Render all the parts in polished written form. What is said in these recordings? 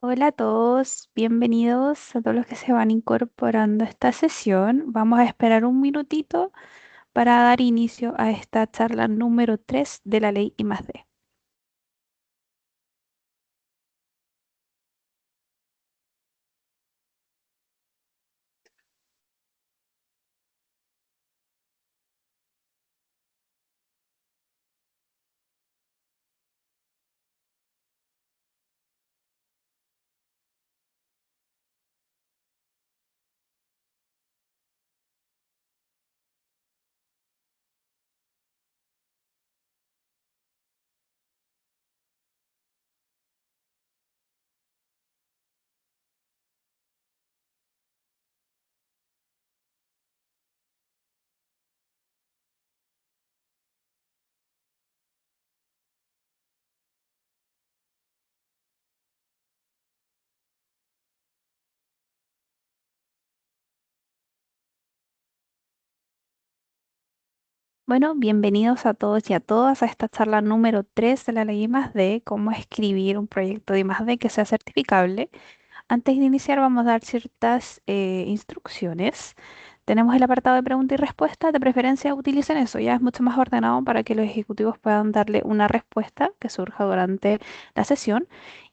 Hola a todos, bienvenidos a todos los que se van incorporando a esta sesión. Vamos a esperar un minutito para dar inicio a esta charla número 3 de la ley I+D. Bueno, bienvenidos a todos y a todas a esta charla número 3 de la ley I+D, cómo escribir un proyecto de I+D que sea certificable. Antes de iniciar vamos a dar ciertas instrucciones. Tenemos el apartado de pregunta y respuesta. De preferencia utilicen eso, ya es mucho más ordenado para que los ejecutivos puedan darle una respuesta que surja durante la sesión.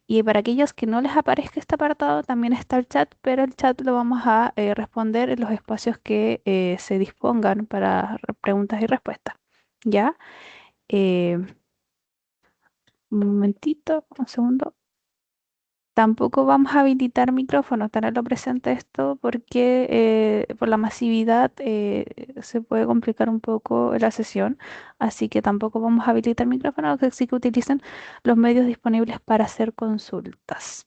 Y para aquellos que no les aparezca este apartado, también está el chat, pero el chat lo vamos a responder en los espacios que se dispongan para preguntas y respuestas. ¿Ya? Eh, un momentito, un segundo. Tampoco vamos a habilitar micrófonos, tenerlo presente esto porque por la masividad se puede complicar un poco la sesión, así que tampoco vamos a habilitar micrófonos, que sí que utilicen los medios disponibles para hacer consultas.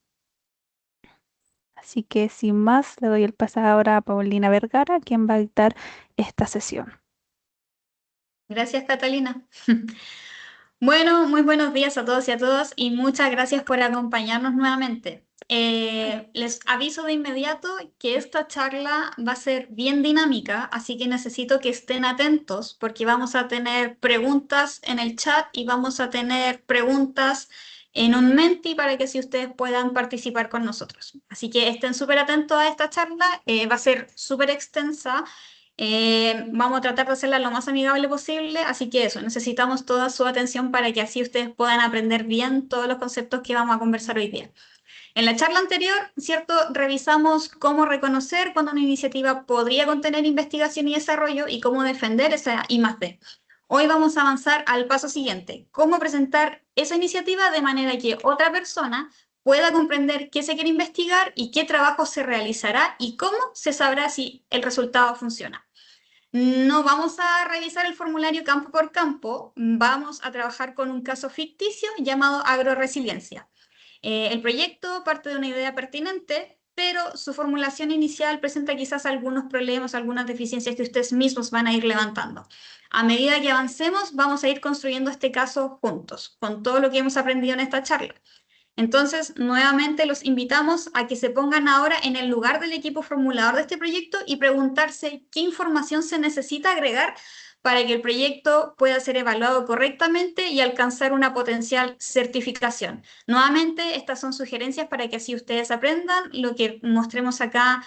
Así que sin más, le doy el paso ahora a Paulina Vergara, quien va a dictar esta sesión. Gracias, Catalina. Bueno, muy buenos días a todos y a todas y muchas gracias por acompañarnos nuevamente. Les aviso de inmediato que esta charla va a ser bien dinámica, así que necesito que estén atentos porque vamos a tener preguntas en el chat y vamos a tener preguntas en un Menti para que si ustedes puedan participar con nosotros. Así que estén súper atentos a esta charla, va a ser súper extensa. Vamos a tratar de hacerla lo más amigable posible, así que eso, necesitamos toda su atención para que así ustedes puedan aprender bien todos los conceptos que vamos a conversar hoy día. En la charla anterior, ¿cierto? Revisamos cómo reconocer cuando una iniciativa podría contener investigación y desarrollo y cómo defender esa I+D. Hoy vamos a avanzar al paso siguiente, cómo presentar esa iniciativa de manera que otra persona pueda comprender qué se quiere investigar y qué trabajo se realizará y cómo se sabrá si el resultado funciona. No vamos a revisar el formulario campo por campo, vamos a trabajar con un caso ficticio llamado agroresiliencia. El proyecto parte de una idea pertinente, pero su formulación inicial presenta quizás algunos problemas, algunas deficiencias que ustedes mismos van a ir levantando. A medida que avancemos, vamos a ir construyendo este caso juntos, con todo lo que hemos aprendido en esta charla. Entonces, nuevamente los invitamos a que se pongan ahora en el lugar del equipo formulador de este proyecto y preguntarse qué información se necesita agregar para que el proyecto pueda ser evaluado correctamente y alcanzar una potencial certificación. Nuevamente, estas son sugerencias para que así ustedes aprendan lo que mostremos acá,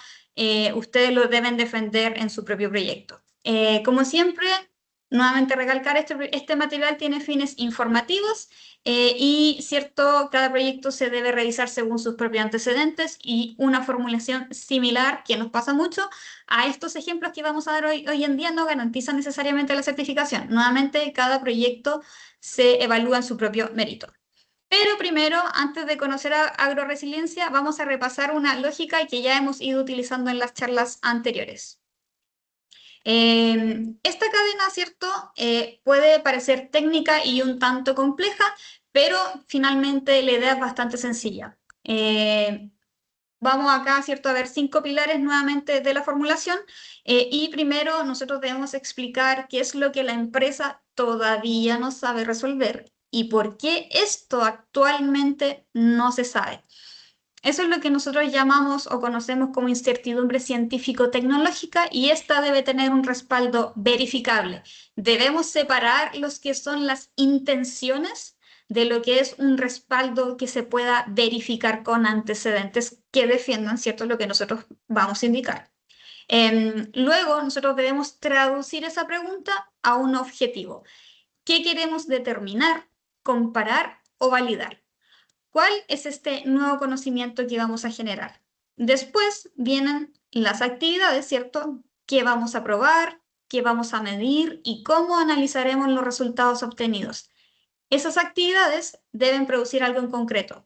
ustedes lo deben defender en su propio proyecto. Como siempre, nuevamente recalcar, este material tiene fines informativos y cierto, cada proyecto se debe revisar según sus propios antecedentes y una formulación similar, que nos pasa mucho, a estos ejemplos que vamos a dar hoy en día no garantiza necesariamente la certificación. Nuevamente, cada proyecto se evalúa en su propio mérito. Pero primero, antes de conocer a agroresiliencia, vamos a repasar una lógica que ya hemos ido utilizando en las charlas anteriores. Esta cadena, ¿cierto? Puede parecer técnica y un tanto compleja, pero finalmente la idea es bastante sencilla. Vamos acá, ¿cierto? A ver 5 pilares nuevamente de la formulación y primero nosotros debemos explicar qué es lo que la empresa todavía no sabe resolver y por qué esto actualmente no se sabe. Eso es lo que nosotros llamamos o conocemos como incertidumbre científico-tecnológica y esta debe tener un respaldo verificable. Debemos separar los que son las intenciones de lo que es un respaldo que se pueda verificar con antecedentes que defiendan, ¿cierto?, lo que nosotros vamos a indicar. Luego, nosotros debemos traducir esa pregunta a un objetivo. ¿Qué queremos determinar, comparar o validar? ¿Cuál es este nuevo conocimiento que vamos a generar? Después vienen las actividades, ¿cierto? ¿Qué vamos a probar? ¿Qué vamos a medir? ¿Y cómo analizaremos los resultados obtenidos? Esas actividades deben producir algo en concreto.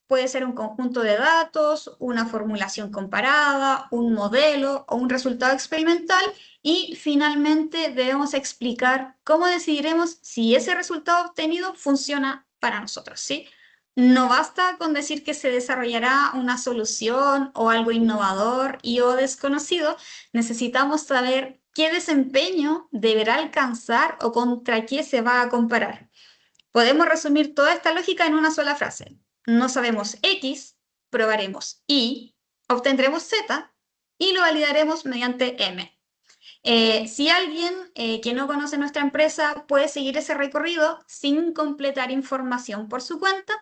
Puede ser un conjunto de datos, una formulación comparada, un modelo o un resultado experimental. Y finalmente debemos explicar cómo decidiremos si ese resultado obtenido funciona para nosotros, ¿sí? No basta con decir que se desarrollará una solución o algo innovador y o desconocido. Necesitamos saber qué desempeño deberá alcanzar o contra qué se va a comparar. Podemos resumir toda esta lógica en una sola frase. No sabemos X, probaremos Y, obtendremos Z y lo validaremos mediante M. Si alguien que no conoce nuestra empresa puede seguir ese recorrido sin completar información por su cuenta,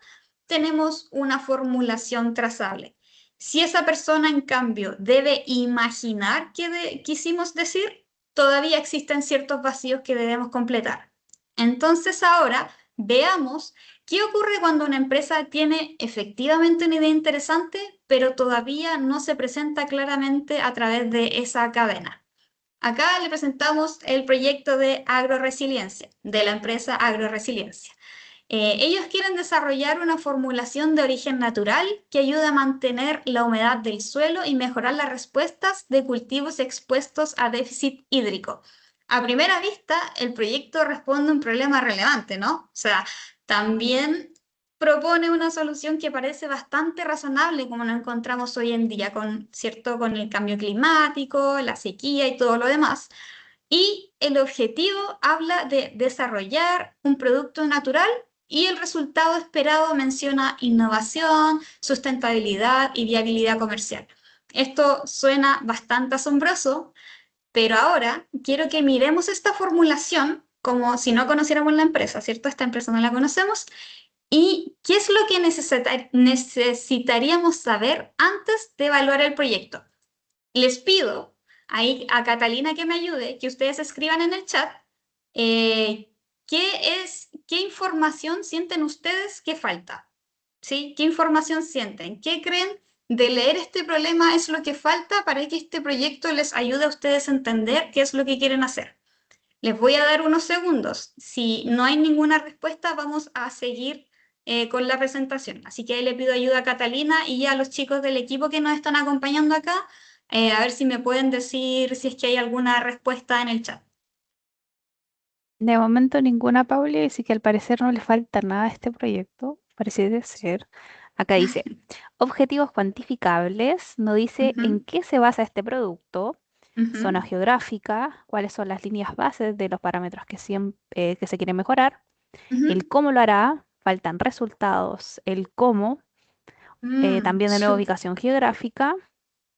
tenemos una formulación trazable. Si esa persona, en cambio, debe imaginar qué quisimos decir, todavía existen ciertos vacíos que debemos completar. Entonces ahora veamos qué ocurre cuando una empresa tiene efectivamente una idea interesante, pero todavía no se presenta claramente a través de esa cadena. Acá le presentamos el proyecto de agroresiliencia, de la empresa Agroresiliencia. Ellos quieren desarrollar una formulación de origen natural que ayude a mantener la humedad del suelo y mejorar las respuestas de cultivos expuestos a déficit hídrico. A primera vista, el proyecto responde a un problema relevante, ¿no? O sea, también propone una solución que parece bastante razonable como lo encontramos hoy en día, ¿cierto? Con el cambio climático, la sequía y todo lo demás. Y el objetivo habla de desarrollar un producto natural y el resultado esperado menciona innovación, sustentabilidad y viabilidad comercial. Esto suena bastante asombroso, pero ahora quiero que miremos esta formulación como si no conociéramos la empresa, ¿cierto? Esta empresa no la conocemos. ¿Y qué es lo que necesitaríamos saber antes de evaluar el proyecto? Les pido ahí a Catalina que me ayude, que ustedes escriban en el chat qué información sienten ustedes que falta, ¿sí? ¿Qué información sienten? ¿Qué creen de leer este problema es lo que falta para que este proyecto les ayude a ustedes a entender qué es lo que quieren hacer? Les voy a dar unos segundos. Si no hay ninguna respuesta, vamos a seguir con la presentación. Así que ahí le pido ayuda a Catalina y a los chicos del equipo que nos están acompañando acá, a ver si me pueden decir si es que hay alguna respuesta en el chat. De momento ninguna, Pauli, así que al parecer no le falta nada a este proyecto, parece de ser. Acá dice, objetivos cuantificables, no dice en Ujú, qué se basa este producto, zona ujú, geográfica, cuáles son las líneas bases de los parámetros que se quieren mejorar, el ujú. cómo lo hará, faltan resultados, el cómo, también de nuevo Súper. ubicación geográfica,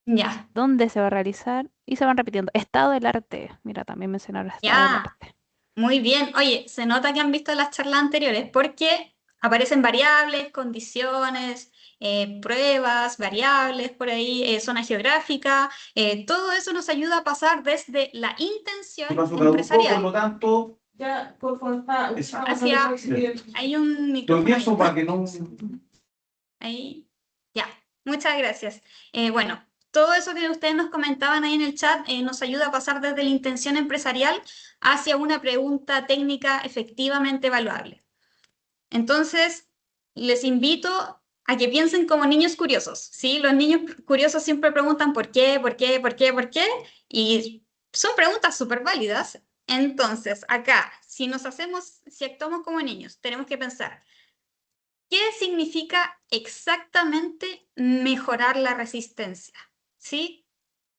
Ya, dónde se va a realizar y se van repitiendo. Estado del arte, mira, también mencionaron estado del ya. arte. Muy bien. Oye, se nota que han visto las charlas anteriores porque aparecen variables, condiciones, pruebas, variables por ahí, zona geográfica. Todo eso nos ayuda a pasar desde la Tu intención paso caducó, por empresarial lo tanto, Ya, por favor, está, exacto. hacia... Hay un Lo micrófono empiezo abierto. para que no. Ahí. Ya. Muchas gracias. Bueno, todo eso que ustedes nos comentaban ahí en el chat nos ayuda a pasar desde la intención empresarial hacia una pregunta técnica efectivamente evaluable. Entonces, les invito a que piensen como niños curiosos, ¿sí? Los niños curiosos siempre preguntan por qué, por qué, por qué, por qué, y son preguntas súper válidas. Entonces, acá, si actuamos como niños, tenemos que pensar, ¿qué significa exactamente mejorar la resistencia? ¿Sí?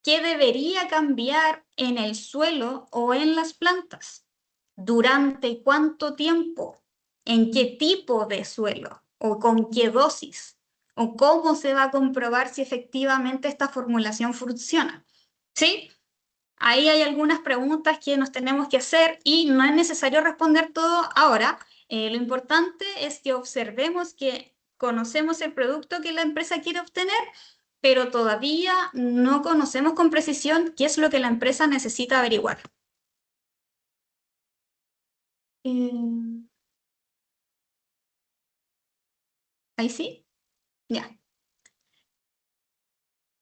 ¿Qué debería cambiar en el suelo o en las plantas? ¿Durante cuánto tiempo? ¿En qué tipo de suelo? ¿O con qué dosis? ¿O cómo se va a comprobar si efectivamente esta formulación funciona? ¿Sí? Ahí hay algunas preguntas que nos tenemos que hacer y no es necesario responder todo ahora. Lo importante es que observemos que conocemos el producto que la empresa quiere obtener, pero todavía no conocemos con precisión qué es lo que la empresa necesita averiguar. Ahí sí, ya.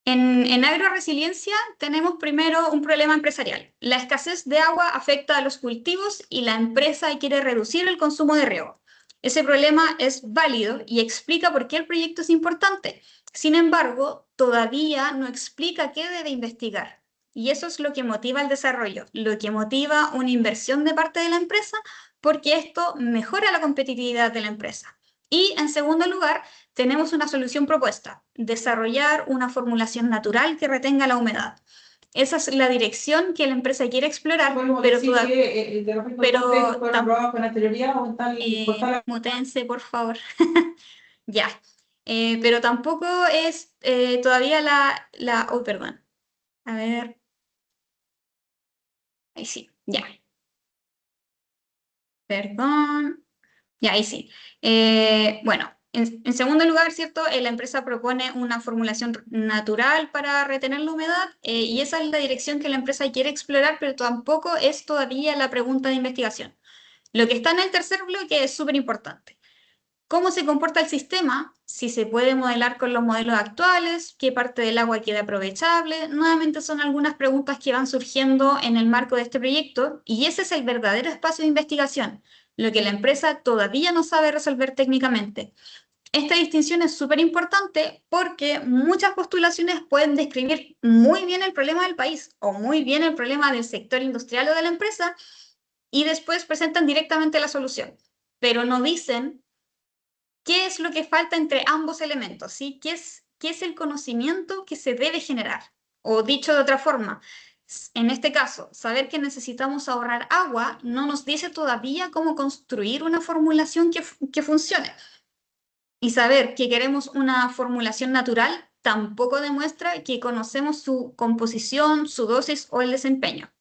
En agroresiliencia tenemos primero un problema empresarial. La escasez de agua afecta a los cultivos y la empresa quiere reducir el consumo de riego. Ese problema es válido y explica por qué el proyecto es importante. Sin embargo, todavía no explica qué debe investigar. Y eso es lo que motiva el desarrollo, lo que motiva una inversión de parte de la empresa, porque esto mejora la competitividad de la empresa. Y en segundo lugar, tenemos una solución propuesta: desarrollar una formulación natural que retenga la humedad. Esa es la dirección que la empresa quiere explorar, pero mutense, por favor. Ya. Pero tampoco es todavía oh, perdón. A ver. Ahí sí, ya. Perdón. Ya, ahí sí. Bueno, en segundo lugar, ¿cierto? La empresa propone una formulación natural para retener la humedad, y esa es la dirección que la empresa quiere explorar, pero tampoco es todavía la pregunta de investigación. Lo que está en el tercer bloque es súper importante. ¿Cómo se comporta el sistema? Si se puede modelar con los modelos actuales, qué parte del agua queda aprovechable. Nuevamente son algunas preguntas que van surgiendo en el marco de este proyecto, y ese es el verdadero espacio de investigación, lo que la empresa todavía no sabe resolver técnicamente. Esta distinción es súper importante porque muchas postulaciones pueden describir muy bien el problema del país o muy bien el problema del sector industrial o de la empresa, y después presentan directamente la solución, pero no dicen qué es lo que falta entre ambos elementos, ¿sí? ¿Qué es el conocimiento que se debe generar? O dicho de otra forma, en este caso, saber que necesitamos ahorrar agua no nos dice todavía cómo construir una formulación que funcione. Y saber que queremos una formulación natural tampoco demuestra que conocemos su composición, su dosis o el desempeño.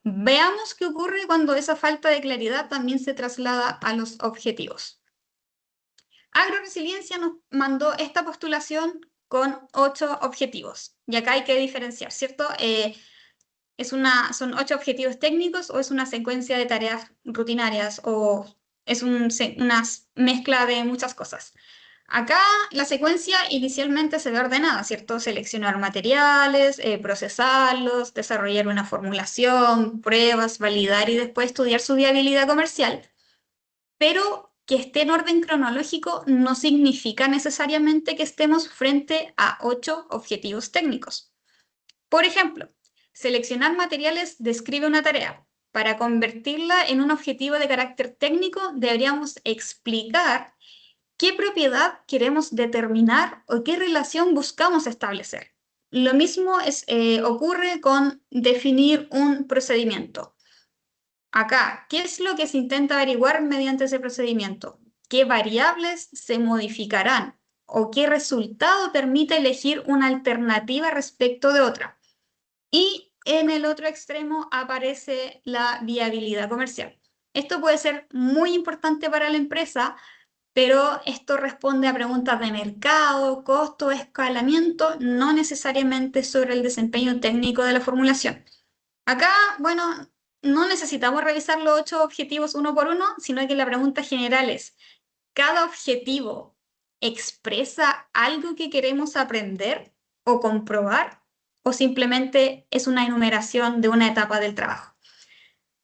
Veamos qué ocurre cuando esa falta de claridad también se traslada a los objetivos. Agroresiliencia nos mandó esta postulación con 8 objetivos. Y acá hay que diferenciar, ¿cierto? ¿Son 8 objetivos técnicos o es una secuencia de tareas rutinarias o es una mezcla de muchas cosas? Acá la secuencia inicialmente se ve ordenada, ¿cierto? Seleccionar materiales, procesarlos, desarrollar una formulación, pruebas, validar y después estudiar su viabilidad comercial. Pero que esté en orden cronológico no significa necesariamente que estemos frente a 8 objetivos técnicos. Por ejemplo, seleccionar materiales describe una tarea. Para convertirla en un objetivo de carácter técnico, deberíamos explicar qué propiedad queremos determinar o qué relación buscamos establecer. Lo mismo ocurre con definir un procedimiento. Acá, ¿qué es lo que se intenta averiguar mediante ese procedimiento? ¿Qué variables se modificarán? ¿O qué resultado permite elegir una alternativa respecto de otra? Y en el otro extremo aparece la viabilidad comercial. Esto puede ser muy importante para la empresa, pero esto responde a preguntas de mercado, costo, escalamiento, no necesariamente sobre el desempeño técnico de la formulación. Acá, bueno, no necesitamos revisar los 8 objetivos uno por uno, sino que la pregunta general es: ¿cada objetivo expresa algo que queremos aprender o comprobar, o simplemente es una enumeración de una etapa del trabajo?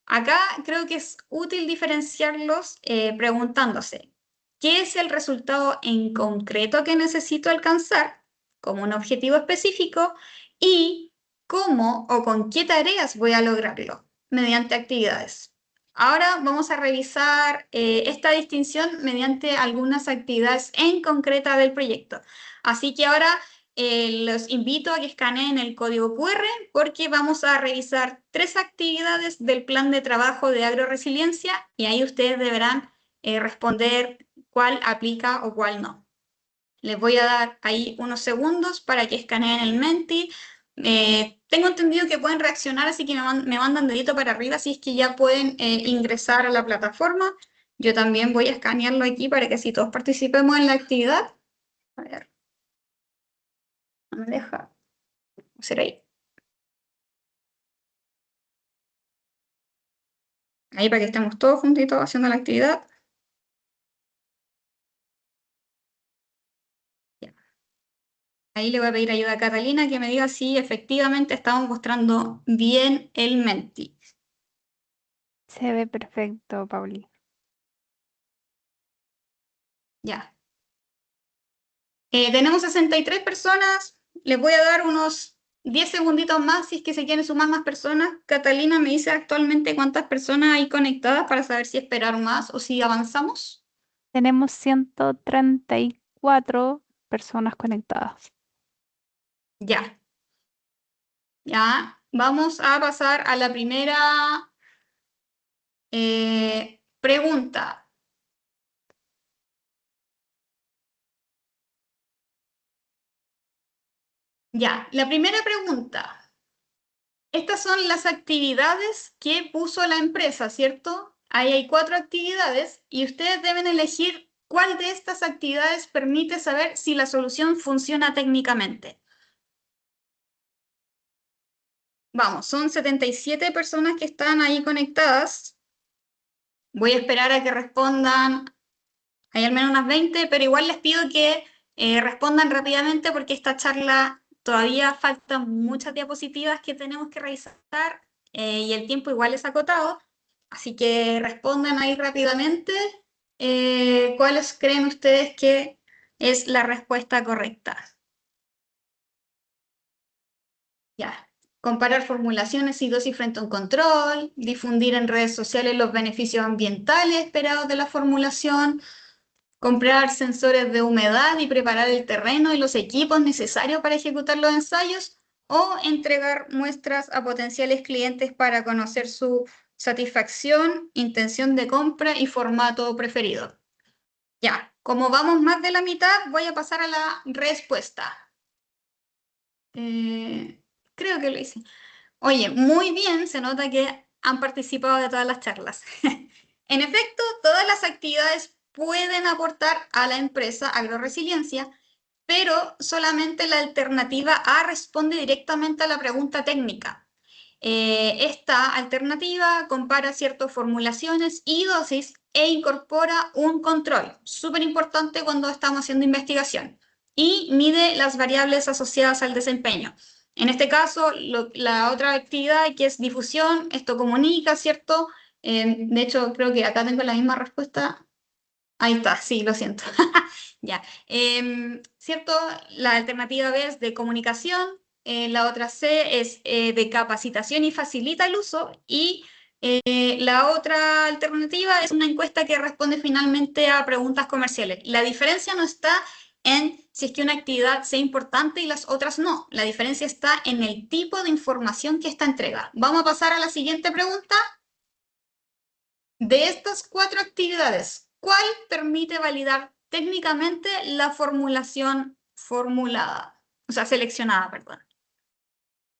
Acá creo que es útil diferenciarlos preguntándose: ¿qué es el resultado en concreto que necesito alcanzar como un objetivo específico? Y ¿cómo o con qué tareas voy a lograrlo? Mediante actividades. Ahora vamos a revisar esta distinción mediante algunas actividades en concreta del proyecto. Así que ahora los invito a que escaneen el código QR, porque vamos a revisar 3 actividades del plan de trabajo de agroresiliencia, y ahí ustedes deberán responder cuál aplica o cuál no. Les voy a dar ahí unos segundos para que escaneen el Menti. Tengo entendido que pueden reaccionar, así que me mandan dedito para arriba si es que ya pueden ingresar a la plataforma. Yo también voy a escanearlo aquí para que así todos participemos en la actividad. A ver, no me deja hacer ahí. Ahí para que estemos todos juntitos haciendo la actividad. Ya. Ahí le voy a pedir ayuda a Catalina que me diga si efectivamente estamos mostrando bien el Menti. Se ve perfecto, Pauli. Ya. Tenemos 63 personas. Les voy a dar unos 10 segunditos más si es que se quieren sumar más personas. Catalina me dice actualmente cuántas personas hay conectadas para saber si esperar más o si avanzamos. Tenemos 134 personas conectadas. Ya. Ya. Vamos a pasar a la primera pregunta. Ya. La primera pregunta. Estas son las actividades que puso la empresa, ¿cierto? Ahí hay 4 actividades y ustedes deben elegir cuál de estas actividades permite saber si la solución funciona técnicamente. Vamos, son 77 personas que están ahí conectadas. Voy a esperar a que respondan, hay al menos unas 20, pero igual les pido que respondan rápidamente porque esta charla todavía faltan muchas diapositivas que tenemos que revisar y el tiempo igual es acotado. Así que respondan ahí rápidamente. ¿Cuáles creen ustedes que es la respuesta correcta? Ya. Comparar formulaciones y dosis frente a un control, difundir en redes sociales los beneficios ambientales esperados de la formulación, comprar sensores de humedad y preparar el terreno y los equipos necesarios para ejecutar los ensayos, o entregar muestras a potenciales clientes para conocer su satisfacción, intención de compra y formato preferido. Ya, como vamos más de la mitad, voy a pasar a la respuesta. Creo que lo hice. Oye, muy bien, se nota que han participado de todas las charlas. En efecto, todas las actividades pueden aportar a la empresa agroresiliencia, pero solamente la alternativa A responde directamente a la pregunta técnica. Esta alternativa compara ciertas formulaciones y dosis e incorpora un control, súper importante cuando estamos haciendo investigación, y mide las variables asociadas al desempeño. En este caso, la otra actividad que es difusión, esto comunica, ¿cierto? De hecho, creo que acá tengo la misma respuesta. Ahí está, sí, lo siento. Ya. ¿Cierto? La alternativa B es de comunicación, la otra C es de capacitación y facilita el uso, y la otra alternativa es una encuesta que responde finalmente a preguntas comerciales. La diferencia no está en si es que una actividad sea importante y las otras no. La diferencia está en el tipo de información que está entrega. Vamos a pasar a la siguiente pregunta. De estas 4 actividades, ¿cuál permite validar técnicamente la formulación formulada? O sea, seleccionada, perdón.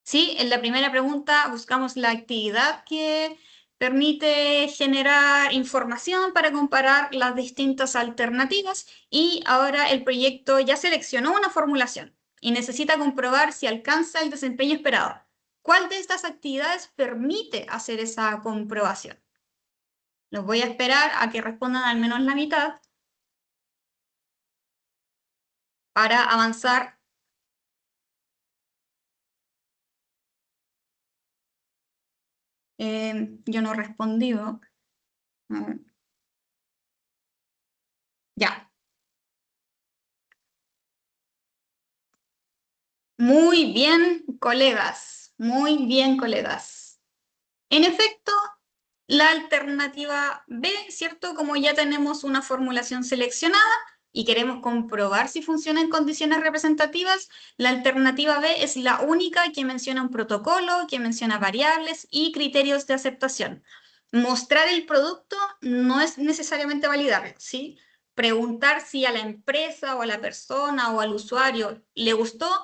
Sí, en la primera pregunta buscamos la actividad que permite generar información para comparar las distintas alternativas, y ahora el proyecto ya seleccionó una formulación y necesita comprobar si alcanza el desempeño esperado. ¿Cuál de estas actividades permite hacer esa comprobación? Los voy a esperar a que respondan al menos la mitad para avanzar. Yo no he respondido. Ya. Muy bien, colegas. Muy bien, colegas. En efecto, la alternativa B, ¿cierto? Como ya tenemos una formulación seleccionada y queremos comprobar si funciona en condiciones representativas, la alternativa B es la única que menciona un protocolo, que menciona variables y criterios de aceptación. Mostrar el producto no es necesariamente validarlo, ¿sí? Preguntar si a la empresa o a la persona o al usuario le gustó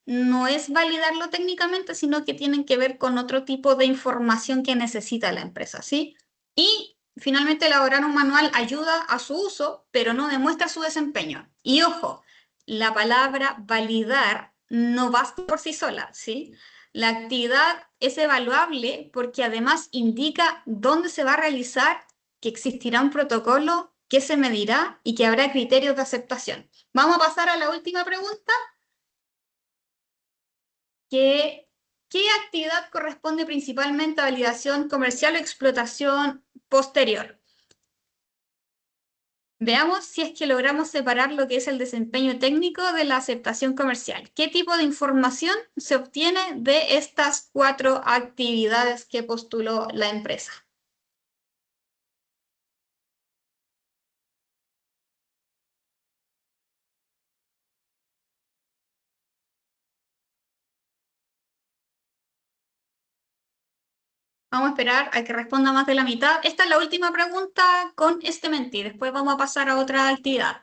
no es validarlo técnicamente, sino que tienen que ver con otro tipo de información que necesita la empresa, ¿sí? Y finalmente elaborar un manual ayuda a su uso, pero no demuestra su desempeño. Y ojo, la palabra validar no basta por sí sola, ¿sí? La actividad es evaluable porque además indica dónde se va a realizar, que existirá un protocolo, que se medirá y que habrá criterios de aceptación. Vamos a pasar a la última pregunta, que ¿qué actividad corresponde principalmente a validación comercial o explotación posterior? Veamos si es que logramos separar lo que es el desempeño técnico de la aceptación comercial. ¿Qué tipo de información se obtiene de estas 4 actividades que postuló la empresa? Vamos a esperar a que responda más de la mitad. Esta es la última pregunta con este menti. Después vamos a pasar a otra actividad.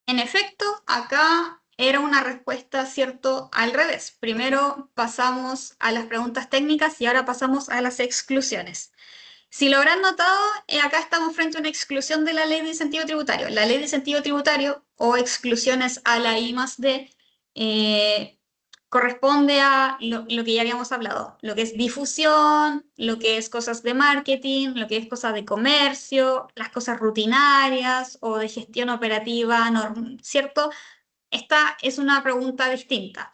En efecto, acá era una respuesta, ¿cierto?, al revés. Primero pasamos a las preguntas técnicas y ahora pasamos a las exclusiones. Si lo habrán notado, acá estamos frente a una exclusión de la ley de incentivo tributario. La ley de incentivo tributario o exclusiones a la I más D corresponde a lo que ya habíamos hablado, lo que es difusión, lo que es cosas de marketing, lo que es cosas de comercio, las cosas rutinarias o de gestión operativa, ¿cierto? Esta es una pregunta distinta.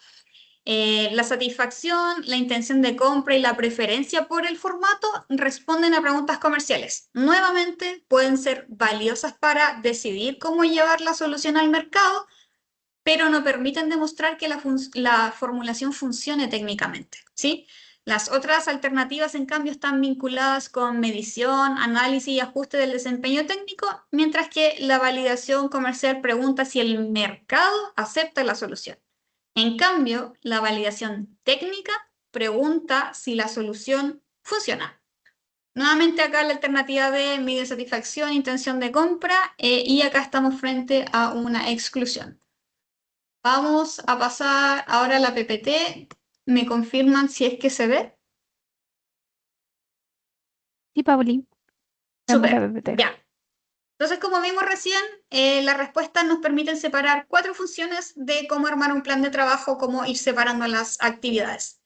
La satisfacción, la intención de compra y la preferencia por el formato responden a preguntas comerciales. Nuevamente, pueden ser valiosas para decidir cómo llevar la solución al mercado, pero no permiten demostrar que la formulación funcione técnicamente, ¿sí? Las otras alternativas, en cambio, están vinculadas con medición, análisis y ajuste del desempeño técnico, mientras que la validación comercial pregunta si el mercado acepta la solución. En cambio, la validación técnica pregunta si la solución funciona. Nuevamente acá la alternativa de mide satisfacción, intención de compra, y acá estamos frente a una exclusión. Vamos a pasar ahora a la PPT. ¿Me confirman si es que se ve? Y Pauli, vemos la Súper, PPT. ya. Entonces, como vimos recién, las respuestas nos permiten separar 4 funciones de cómo armar un plan de trabajo, cómo ir separando las actividades.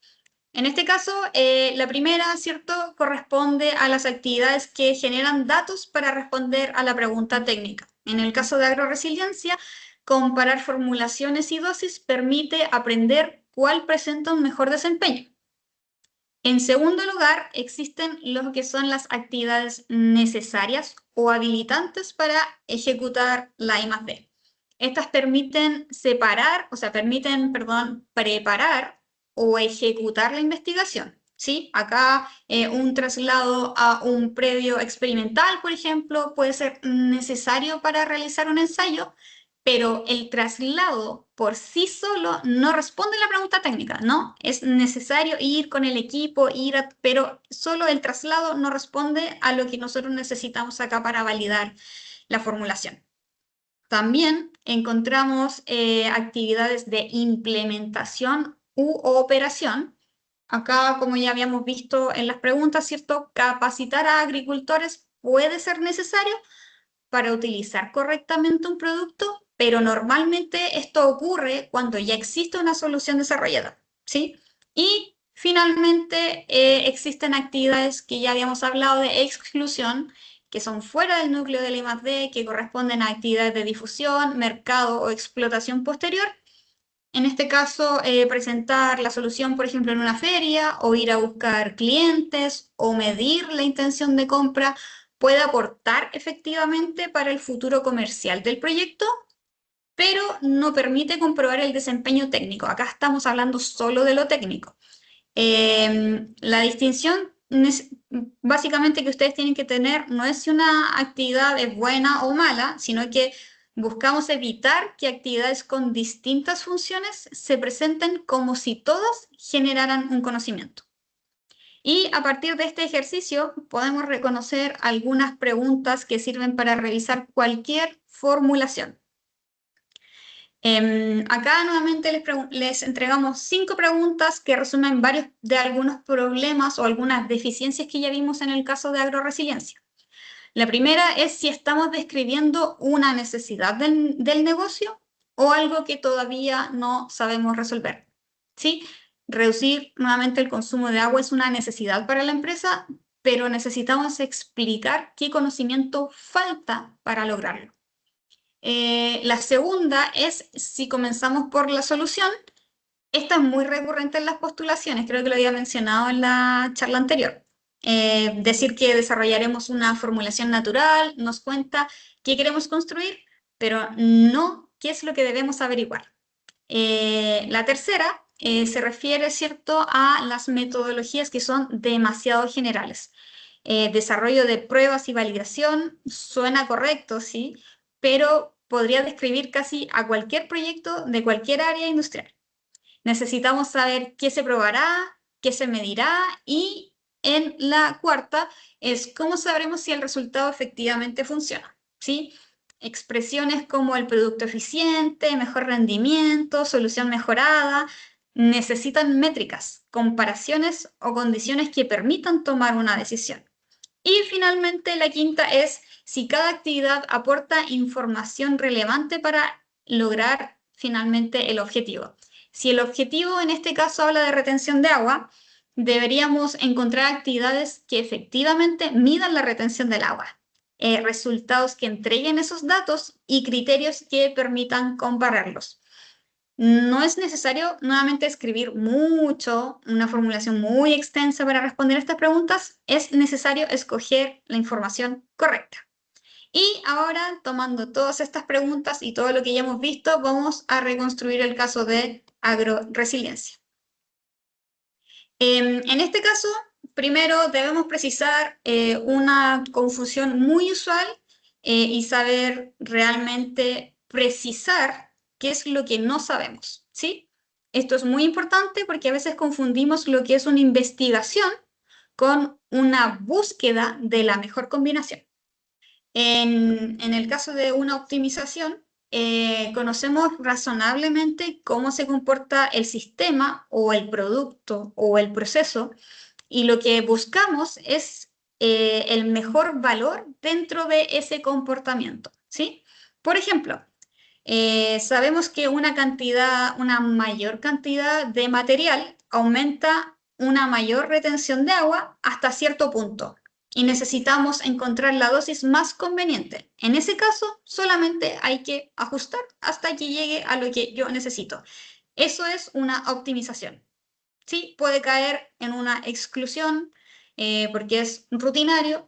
En este caso, la primera, ¿cierto?, corresponde a las actividades que generan datos para responder a la pregunta técnica. En el caso de agroresiliencia, comparar formulaciones y dosis permite aprender cuál presenta un mejor desempeño. En segundo lugar, existen lo que son las actividades necesarias o habilitantes para ejecutar la I+D. Estas permiten separar, o sea, permiten, perdón, preparar o ejecutar la investigación. ¿Sí? Acá un traslado a un predio experimental, por ejemplo, puede ser necesario para realizar un ensayo, pero el traslado por sí solo no responde a la pregunta técnica, ¿no? Es necesario ir con el equipo, pero solo el traslado no responde a lo que nosotros necesitamos acá para validar la formulación. También encontramos actividades de implementación u operación. Acá, como ya habíamos visto en las preguntas, ¿cierto? Capacitar a agricultores puede ser necesario para utilizar correctamente un producto, pero normalmente esto ocurre cuando ya existe una solución desarrollada, ¿sí? Y finalmente existen actividades que ya habíamos hablado de exclusión, que son fuera del núcleo del I+D, que corresponden a actividades de difusión, mercado o explotación posterior. En este caso, presentar la solución, por ejemplo, en una feria o ir a buscar clientes o medir la intención de compra puede aportar efectivamente para el futuro comercial del proyecto, pero no permite comprobar el desempeño técnico. Acá estamos hablando solo de lo técnico. La distinción básicamente que ustedes tienen que tener no es si una actividad es buena o mala, sino que buscamos evitar que actividades con distintas funciones se presenten como si todas generaran un conocimiento. Y a partir de este ejercicio podemos reconocer algunas preguntas que sirven para revisar cualquier formulación. Acá nuevamente les entregamos 5 preguntas que resumen varios de algunos problemas o algunas deficiencias que ya vimos en el caso de agroresiliencia. La primera es si estamos describiendo una necesidad del negocio o algo que todavía no sabemos resolver. ¿Sí? Reducir nuevamente el consumo de agua es una necesidad para la empresa, pero necesitamos explicar qué conocimiento falta para lograrlo. La segunda es si comenzamos por la solución. Esta es muy recurrente en las postulaciones, creo que lo había mencionado en la charla anterior. Decir que desarrollaremos una formulación natural nos cuenta qué queremos construir, pero no qué es lo que debemos averiguar. La tercera se refiere, ¿cierto?, a las metodologías que son demasiado generales. Desarrollo de pruebas y validación suena correcto, sí, pero podría describir casi a cualquier proyecto de cualquier área industrial. Necesitamos saber qué se probará, qué se medirá y en la cuarta es cómo sabremos si el resultado efectivamente funciona, ¿sí? Expresiones como el producto eficiente, mejor rendimiento, solución mejorada, necesitan métricas, comparaciones o condiciones que permitan tomar una decisión. Y finalmente la quinta es si cada actividad aporta información relevante para lograr finalmente el objetivo. Si el objetivo en este caso habla de retención de agua, deberíamos encontrar actividades que efectivamente midan la retención del agua, resultados que entreguen esos datos y criterios que permitan compararlos. No es necesario nuevamente escribir mucho, una formulación muy extensa para responder estas preguntas, es necesario escoger la información correcta. Y ahora, tomando todas estas preguntas y todo lo que ya hemos visto, vamos a reconstruir el caso de agroresiliencia. En este caso, primero debemos precisar una confusión muy usual y saber realmente precisar qué es lo que no sabemos, ¿sí? Esto es muy importante porque a veces confundimos lo que es una investigación con una búsqueda de la mejor combinación. En el caso de una optimización, conocemos razonablemente cómo se comporta el sistema o el producto o el proceso y lo que buscamos es el mejor valor dentro de ese comportamiento, ¿sí? Por ejemplo, sabemos que una mayor cantidad de material aumenta una mayor retención de agua hasta cierto punto y necesitamos encontrar la dosis más conveniente. En ese caso, solamente hay que ajustar hasta que llegue a lo que yo necesito. Eso es una optimización. Sí, puede caer en una exclusión porque es rutinario,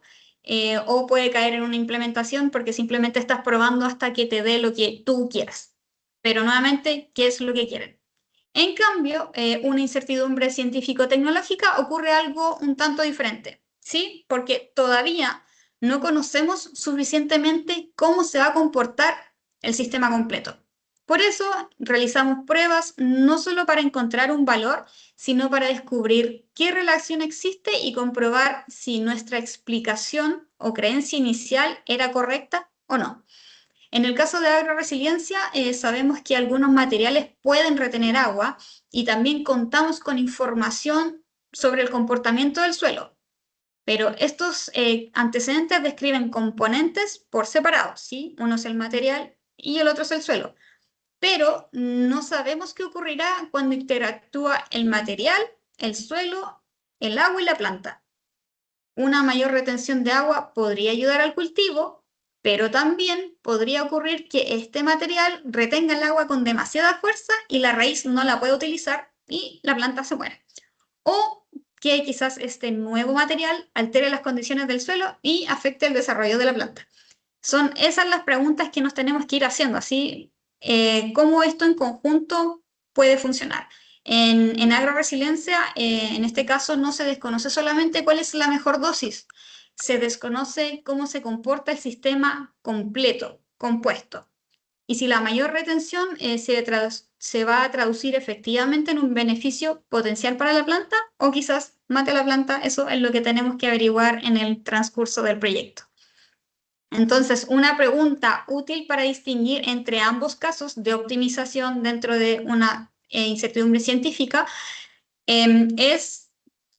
o puede caer en una implementación porque simplemente estás probando hasta que te dé lo que tú quieras. Pero nuevamente, ¿qué es lo que quieren? En cambio, una incertidumbre científico-tecnológica ocurre algo un tanto diferente, ¿sí? Porque todavía no conocemos suficientemente cómo se va a comportar el sistema completo. Por eso realizamos pruebas no solo para encontrar un valor, sino para descubrir qué relación existe y comprobar si nuestra explicación o creencia inicial era correcta o no. En el caso de agroresiliencia, sabemos que algunos materiales pueden retener agua y también contamos con información sobre el comportamiento del suelo. Pero estos antecedentes describen componentes por separado, ¿sí? Uno es el material y el otro es el suelo. Pero no sabemos qué ocurrirá cuando interactúa el material, el suelo, el agua y la planta. Una mayor retención de agua podría ayudar al cultivo, pero también podría ocurrir que este material retenga el agua con demasiada fuerza y la raíz no la puede utilizar y la planta se muere. O que quizás este nuevo material altere las condiciones del suelo y afecte el desarrollo de la planta. Son esas las preguntas que nos tenemos que ir haciendo, así cómo esto en conjunto puede funcionar. En agroresiliencia, en este caso, no se desconoce solamente cuál es la mejor dosis, se desconoce cómo se comporta el sistema completo, compuesto. Y si la mayor retención se va a traducir efectivamente en un beneficio potencial para la planta o quizás mate a la planta, eso es lo que tenemos que averiguar en el transcurso del proyecto. Entonces, una pregunta útil para distinguir entre ambos casos de optimización dentro de una incertidumbre científica es,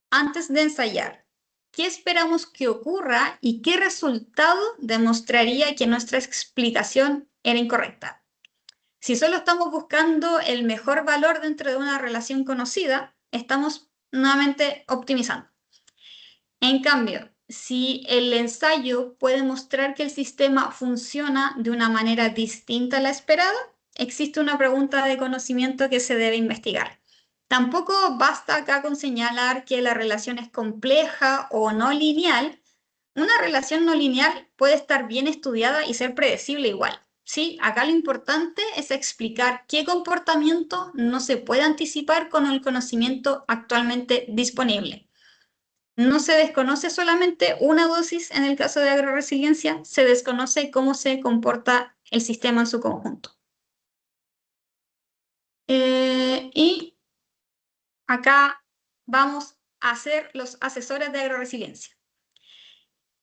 antes de ensayar, ¿qué esperamos que ocurra y qué resultado demostraría que nuestra explicación era incorrecta? Si solo estamos buscando el mejor valor dentro de una relación conocida, estamos nuevamente optimizando. En cambio, si el ensayo puede mostrar que el sistema funciona de una manera distinta a la esperada, existe una pregunta de conocimiento que se debe investigar. Tampoco basta acá con señalar que la relación es compleja o no lineal. Una relación no lineal puede estar bien estudiada y ser predecible igual. ¿Sí? Acá lo importante es explicar qué comportamiento no se puede anticipar con el conocimiento actualmente disponible. No se desconoce solamente una dosis en el caso de agroresiliencia, se desconoce cómo se comporta el sistema en su conjunto. Y acá vamos a ser los asesores de agroresiliencia.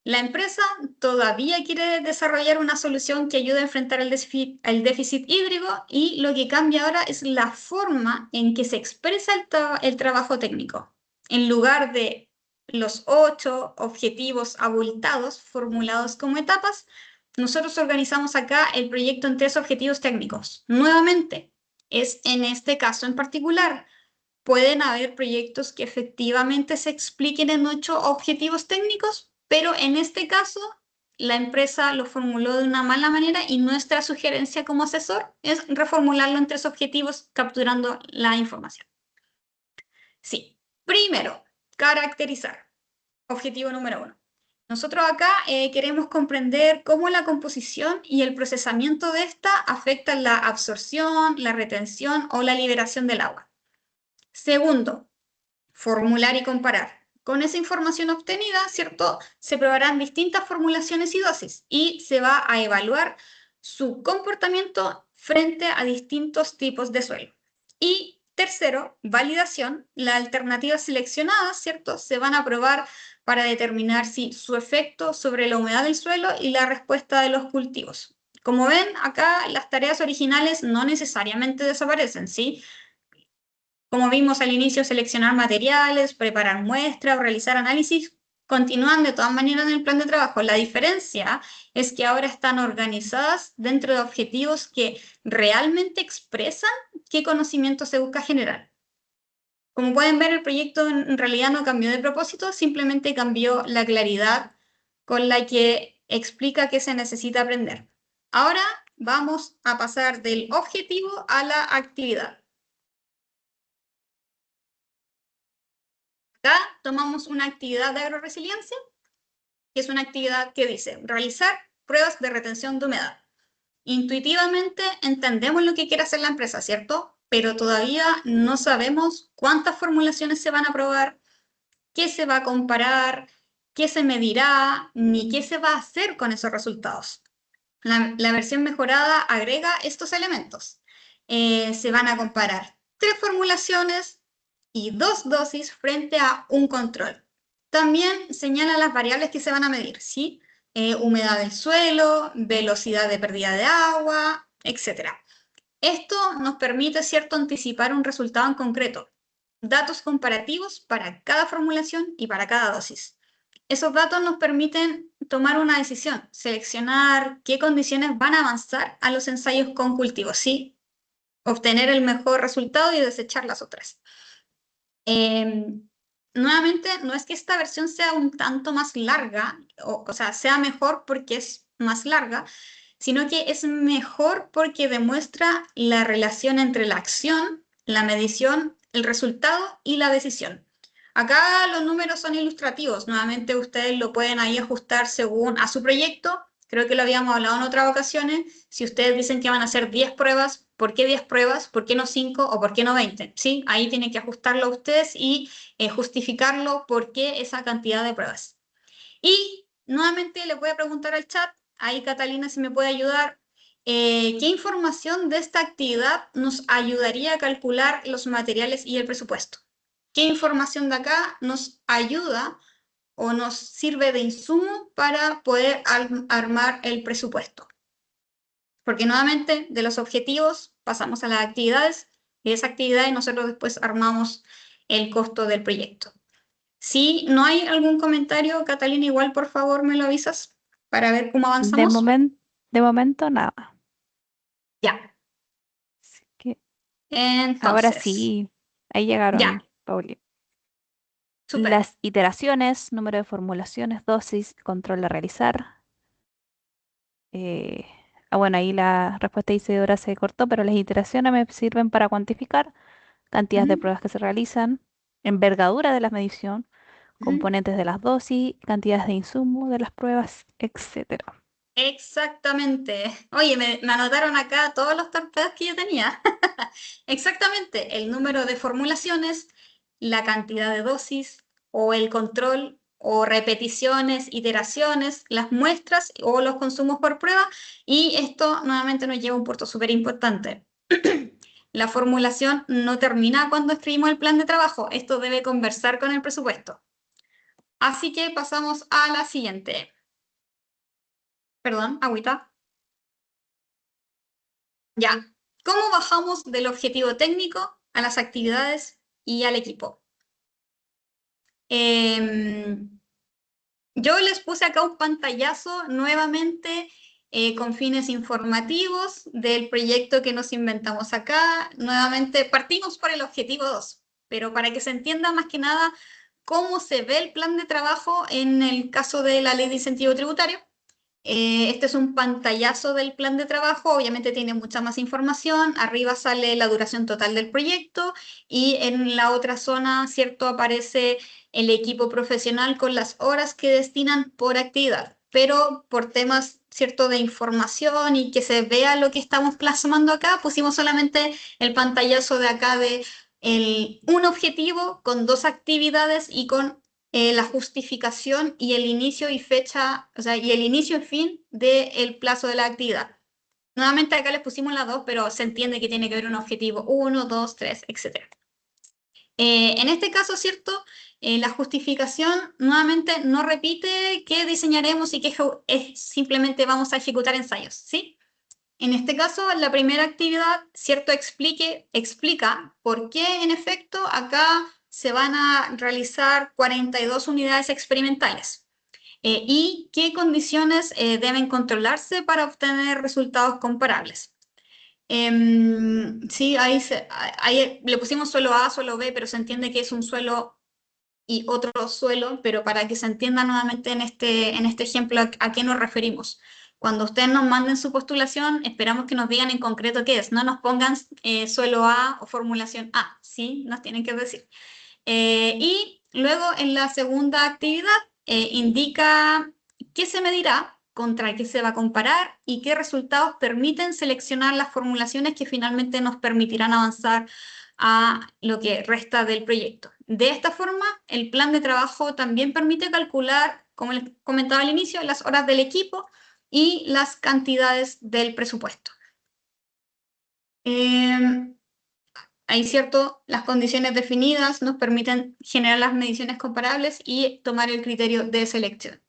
La empresa todavía quiere desarrollar una solución que ayude a enfrentar el déficit hídrico y lo que cambia ahora es la forma en que se expresa el trabajo técnico. En lugar de los 8 objetivos abultados formulados como etapas, nosotros organizamos acá el proyecto en 3 objetivos técnicos. Nuevamente, es en este caso en particular. Pueden haber proyectos que efectivamente se expliquen en 8 objetivos técnicos, pero en este caso la empresa lo formuló de una mala manera y nuestra sugerencia como asesor es reformularlo en 3 objetivos capturando la información. Sí, primero, caracterizar. Objetivo número 1. Nosotros acá queremos comprender cómo la composición y el procesamiento de esta afectan la absorción, la retención o la liberación del agua. Segundo, formular y comparar. Con esa información obtenida, ¿cierto? Se probarán distintas formulaciones y dosis y se va a evaluar su comportamiento frente a distintos tipos de suelo. Y tercero, validación. Las alternativas seleccionadas, ¿cierto? Se van a probar para determinar si su efecto sobre la humedad del suelo y la respuesta de los cultivos. Como ven, acá las tareas originales no necesariamente desaparecen, ¿sí? Como vimos al inicio, seleccionar materiales, preparar muestras o realizar análisis continúan de todas maneras en el plan de trabajo. La diferencia es que ahora están organizadas dentro de objetivos que realmente expresan qué conocimiento se busca generar. Como pueden ver, el proyecto en realidad no cambió de propósito, simplemente cambió la claridad con la que explica qué se necesita aprender. Ahora vamos a pasar del objetivo a la actividad. Acá tomamos una actividad de agroresiliencia, que es una actividad que dice realizar pruebas de retención de humedad. Intuitivamente entendemos lo que quiere hacer la empresa, ¿cierto? Pero todavía no sabemos cuántas formulaciones se van a probar, qué se va a comparar, qué se medirá, ni qué se va a hacer con esos resultados. La versión mejorada agrega estos elementos. Se van a comparar 3 formulaciones y 2 dosis frente a un control. También señala las variables que se van a medir, ¿sí? Humedad del suelo, velocidad de pérdida de agua, etc. Esto nos permite, ¿cierto?, anticipar un resultado en concreto. Datos comparativos para cada formulación y para cada dosis. Esos datos nos permiten tomar una decisión, seleccionar qué condiciones van a avanzar a los ensayos con cultivos, ¿sí? Obtener el mejor resultado y desechar las otras. Nuevamente, no es que esta versión sea un tanto más larga, o sea, sea mejor porque es más larga, sino que es mejor porque demuestra la relación entre la acción, la medición, el resultado y la decisión. Acá los números son ilustrativos, nuevamente ustedes lo pueden ahí ajustar según a su proyecto. Creo que lo habíamos hablado en otras ocasiones. Si ustedes dicen que van a hacer 10 pruebas, ¿por qué 10 pruebas? ¿Por qué no 5 o por qué no 20? ¿Sí? Ahí tienen que ajustarlo ustedes y justificarlo por qué esa cantidad de pruebas. Y nuevamente les voy a preguntar al chat, ahí Catalina si me puede ayudar, ¿qué información de esta actividad nos ayudaría a calcular los materiales y el presupuesto? ¿Qué información de acá nos ayuda o nos sirve de insumo para poder armar el presupuesto. Porque nuevamente de los objetivos pasamos a las actividades y de esas actividades nosotros después armamos el costo del proyecto. Si no hay algún comentario, Catalina, igual por favor me lo avisas para ver cómo De avanzamos. momen- de momento nada. Ya, Así que ahora entonces, sí, ahí ya, llegaron, Pauli. súper. Las iteraciones, número de formulaciones, dosis, control a realizar. Eh, bueno, ahí la respuesta de Isidora se cortó, pero las iteraciones me sirven para cuantificar cantidades de Ujú, pruebas que se realizan, envergadura de la medición, ujú. componentes de las dosis, cantidades de insumo de las pruebas, etcétera. Exactamente. Oye, me anotaron acá todos los torpedos que yo tenía. Exactamente, el número de formulaciones, la cantidad de dosis o el control o repeticiones, iteraciones, las muestras o los consumos por prueba. Y esto nuevamente nos lleva a un punto súper importante. La formulación no termina cuando escribimos el plan de trabajo. Esto debe conversar con el presupuesto. Así que pasamos a la siguiente. Perdón, agüita. Ya. ¿Cómo bajamos del objetivo técnico a las actividades y al equipo? Em, yo les puse acá un pantallazo nuevamente con fines informativos del proyecto que nos inventamos acá. Nuevamente partimos por el objetivo 2, pero para que se entienda más que nada cómo se ve el plan de trabajo en el caso de la ley de incentivo tributario. Este es un pantallazo del plan de trabajo, obviamente tiene mucha más información, arriba sale la duración total del proyecto y en la otra zona, ¿cierto? Aparece el equipo profesional con las horas que destinan por actividad, pero por temas, ¿cierto? De información y que se vea lo que estamos plasmando acá, pusimos solamente el pantallazo de acá de un objetivo con dos actividades y con la justificación y el inicio y fecha, o sea, y el inicio y fin del plazo de la actividad. Nuevamente acá les pusimos las dos, pero se entiende que tiene que haber un objetivo uno, 2, 3, etc. En este caso, ¿cierto? La justificación nuevamente no repite qué diseñaremos y qué es, simplemente vamos a ejecutar ensayos, ¿sí? En este caso, la primera actividad, ¿cierto? Explica por qué, en efecto, acá se van a realizar 42 unidades experimentales y qué condiciones deben controlarse para obtener resultados comparables. Sí, ahí le pusimos suelo A, suelo B, pero se entiende que es un suelo y otro suelo, pero para que se entienda nuevamente en este ejemplo a qué nos referimos. Cuando ustedes nos manden su postulación, esperamos que nos digan en concreto qué es. No nos pongan suelo A o formulación A, ¿sí? Nos tienen que decir. Y luego en la segunda actividad indica qué se medirá, contra qué se va a comparar y qué resultados permiten seleccionar las formulaciones que finalmente nos permitirán avanzar a lo que resta del proyecto. De esta forma, el plan de trabajo también permite calcular, como les comentaba al inicio, las horas del equipo y las cantidades del presupuesto. Hay cierto, las condiciones definidas nos permiten generar las mediciones comparables y tomar el criterio de selección.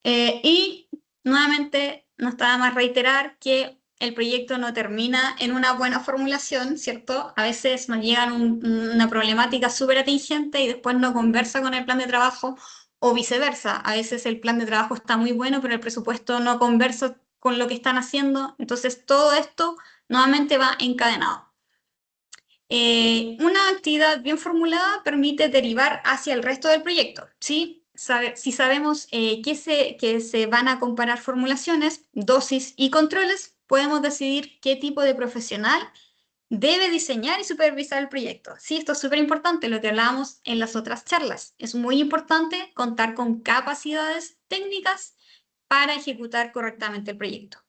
Y nuevamente, no está más reiterar que el proyecto no termina en una buena formulación, ¿cierto? A veces nos llega una problemática súper atingente y después no conversa con el plan de trabajo o viceversa. A veces el plan de trabajo está muy bueno, pero el presupuesto no conversa con lo que están haciendo. Entonces, todo esto nuevamente va encadenado. Una actividad bien formulada permite derivar hacia el resto del proyecto, ¿sí? Si sabemos que se van a comparar formulaciones, dosis y controles, podemos decidir qué tipo de profesional debe diseñar y supervisar el proyecto. Sí, esto es súper importante, lo que hablábamos en las otras charlas. Es muy importante contar con capacidades técnicas para ejecutar correctamente el proyecto.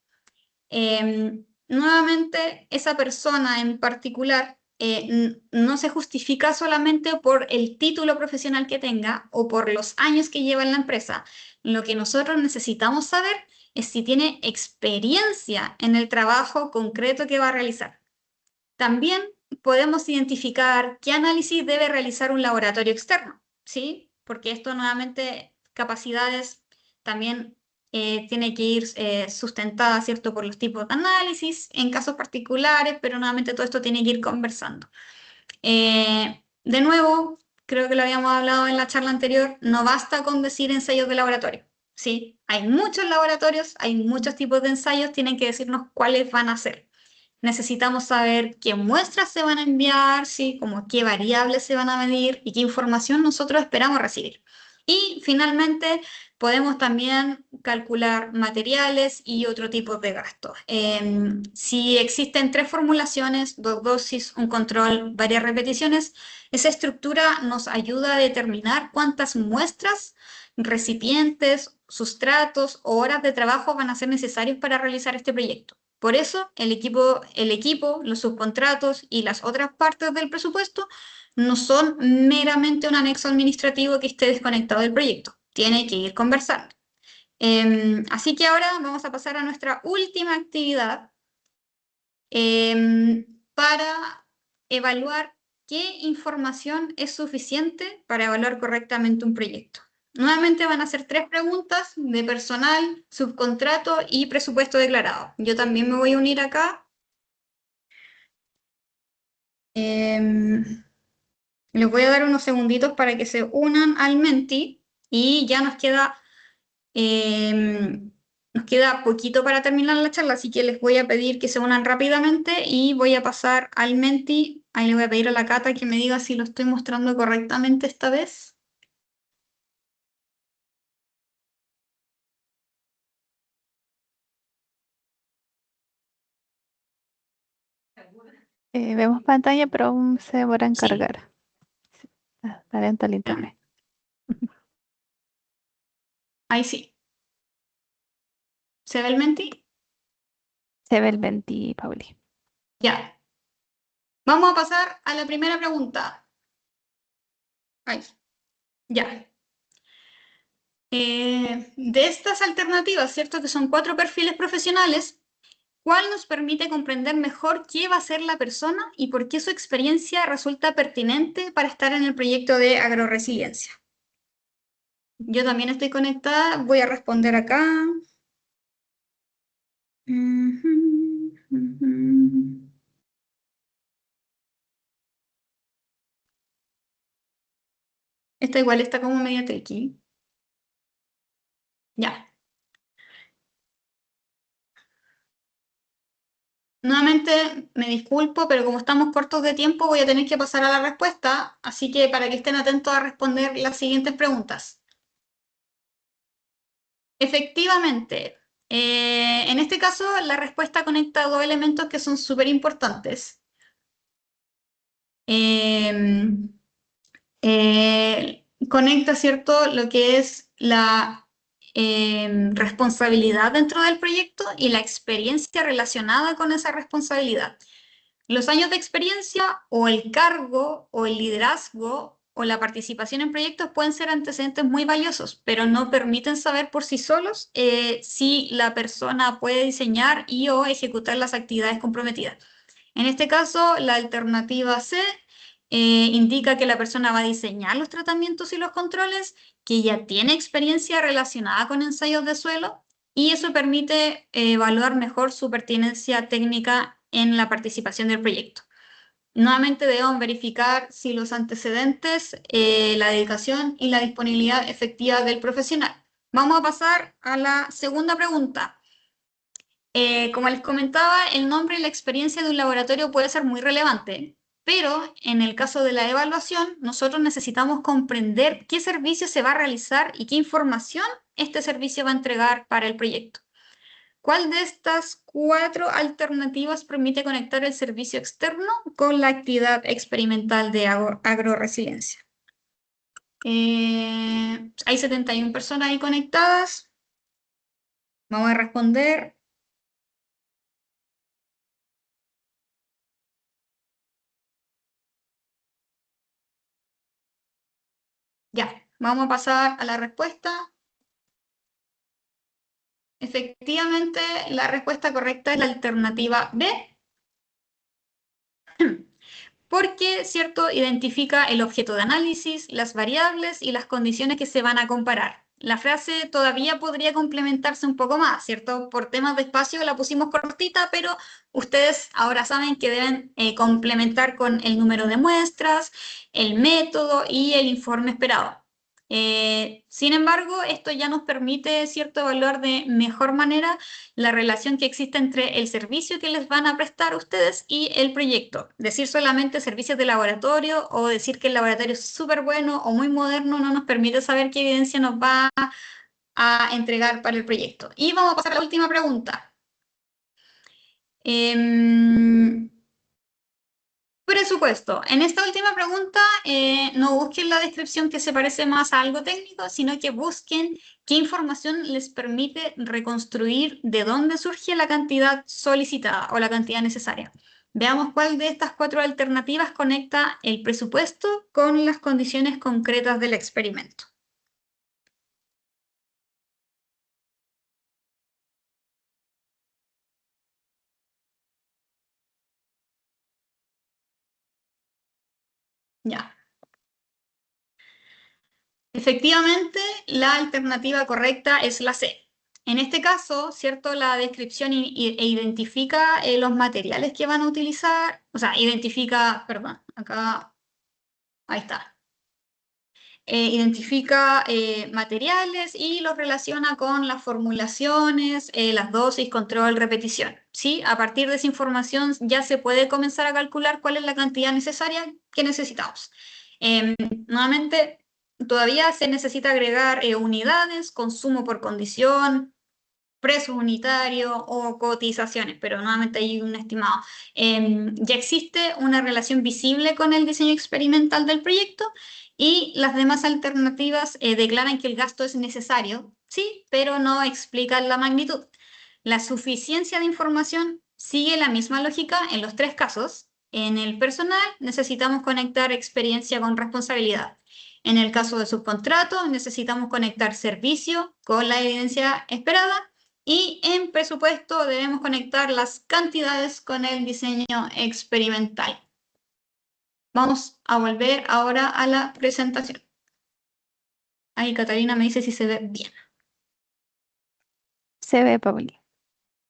Nuevamente, esa persona en particular no se justifica solamente por el título profesional que tenga o por los años que lleva en la empresa. Lo que nosotros necesitamos saber es si tiene experiencia en el trabajo concreto que va a realizar. También podemos identificar qué análisis debe realizar un laboratorio externo, ¿sí? porque esto nuevamente, capacidades también tiene que ir sustentada, ¿cierto?, por los tipos de análisis en casos particulares, pero nuevamente todo esto tiene que ir conversando. De nuevo, creo que lo habíamos hablado en la charla anterior, no basta con decir ensayos de laboratorio. Sí, hay muchos laboratorios, hay muchos tipos de ensayos, tienen que decirnos cuáles van a ser. Necesitamos saber qué muestras se van a enviar, ¿sí? Como qué variables se van a medir y qué información nosotros esperamos recibir. Y finalmente podemos también calcular materiales y otro tipo de gastos. Si existen 3 formulaciones, 2 dosis, un control, varias repeticiones, esa estructura nos ayuda a determinar cuántas muestras, recipientes, sustratos o horas de trabajo van a ser necesarios para realizar este proyecto. Por eso, el equipo, los subcontratos y las otras partes del presupuesto no son meramente un anexo administrativo que esté desconectado del proyecto. Tiene que ir conversando. Así que ahora vamos a pasar a nuestra última actividad para evaluar qué información es suficiente para evaluar correctamente un proyecto. Nuevamente van a ser 3 preguntas de personal, subcontrato y presupuesto declarado. Yo también me voy a unir acá. Les voy a dar unos segunditos para que se unan al Menti y ya nos queda poquito para terminar la charla, así que les voy a pedir que se unan rápidamente y voy a pasar al Menti. Ahí le voy a pedir a la Cata que me diga si lo estoy mostrando correctamente esta vez. Vemos pantalla, pero aún se demora en Sí, cargar. Sí, está lento el ya. internet. Ahí sí. ¿Se ve el Menti? Se ve el 20, Pauli. Ya. Vamos a pasar a la primera pregunta. Ahí. Ya. De estas alternativas, ¿cierto? Que son 4 perfiles profesionales, ¿cuál nos permite comprender mejor qué va a ser la persona y por qué su experiencia resulta pertinente para estar en el proyecto de agroresiliencia? Yo también estoy conectada, voy a responder acá. Ujú, ujú. Esta igual está como media tricky. Ya. Nuevamente me disculpo, pero como estamos cortos de tiempo, voy a tener que pasar a la respuesta, así que para que estén atentos a responder las siguientes preguntas. Efectivamente, en este caso la respuesta conecta 2 elementos que son súper importantes. Conecta, ¿cierto?, lo que es la responsabilidad dentro del proyecto y la experiencia relacionada con esa responsabilidad. Los años de experiencia o el cargo o el liderazgo o la participación en proyectos pueden ser antecedentes muy valiosos, pero no permiten saber por sí solos si la persona puede diseñar y o ejecutar las actividades comprometidas. En este caso, la alternativa C indica que la persona va a diseñar los tratamientos y los controles, que ya tiene experiencia relacionada con ensayos de suelo y eso permite evaluar mejor su pertinencia técnica en la participación del proyecto. Nuevamente debemos verificar si los antecedentes, la dedicación y la disponibilidad efectiva del profesional. Vamos a pasar a la segunda pregunta. Como les comentaba, el nombre y la experiencia de un laboratorio puede ser muy relevante, pero en el caso de la evaluación, nosotros necesitamos comprender qué servicio se va a realizar y qué información este servicio va a entregar para el proyecto. ¿Cuál de estas 4 alternativas permite conectar el servicio externo con la actividad experimental de agroresiliencia? Hay 71 personas ahí conectadas. Vamos a responder. Ya, vamos a pasar a la respuesta. Efectivamente, la respuesta correcta es la alternativa B. porque, ¿cierto?, identifica el objeto de análisis, las variables y las condiciones que se van a comparar. La frase todavía podría complementarse un poco más, ¿cierto? Por temas de espacio la pusimos cortita, pero ustedes ahora saben que deben complementar con el número de muestras, el método y el informe esperado. Sin embargo, esto ya nos permite, ¿cierto?, evaluar de mejor manera la relación que existe entre el servicio que les van a prestar a ustedes y el proyecto. Decir solamente servicios de laboratorio o decir que el laboratorio es súper bueno o muy moderno no nos permite saber qué evidencia nos va a entregar para el proyecto. Y vamos a pasar a la última pregunta. Presupuesto. En esta última pregunta, no busquen la descripción que se parece más a algo técnico, sino que busquen qué información les permite reconstruir de dónde surge la cantidad solicitada o la cantidad necesaria. Veamos cuál de estas cuatro alternativas conecta el presupuesto con las condiciones concretas del experimento. Ya. Efectivamente, la alternativa correcta es la C. En este caso, ¿cierto? La descripción identifica los materiales que van a utilizar, o sea, identifica, perdón, acá, ahí está. Identifica materiales y los relaciona con las formulaciones, las dosis, control, repetición. ¿Sí? A partir de esa información ya se puede comenzar a calcular cuál es la cantidad necesaria que necesitamos. Nuevamente, todavía se necesita agregar unidades, consumo por condición, precio unitario o cotizaciones, pero nuevamente hay un estimado. Ya existe una relación visible con el diseño experimental del proyecto y las demás alternativas declaran que el gasto es necesario, sí, pero no explican la magnitud. La suficiencia de información sigue la misma lógica en los tres casos. En el personal necesitamos conectar experiencia con responsabilidad. En el caso de subcontrato necesitamos conectar servicio con la evidencia esperada y en presupuesto debemos conectar las cantidades con el diseño experimental. Vamos a volver ahora a la presentación. Ahí Catalina me dice si se ve bien. Se ve, Pauli.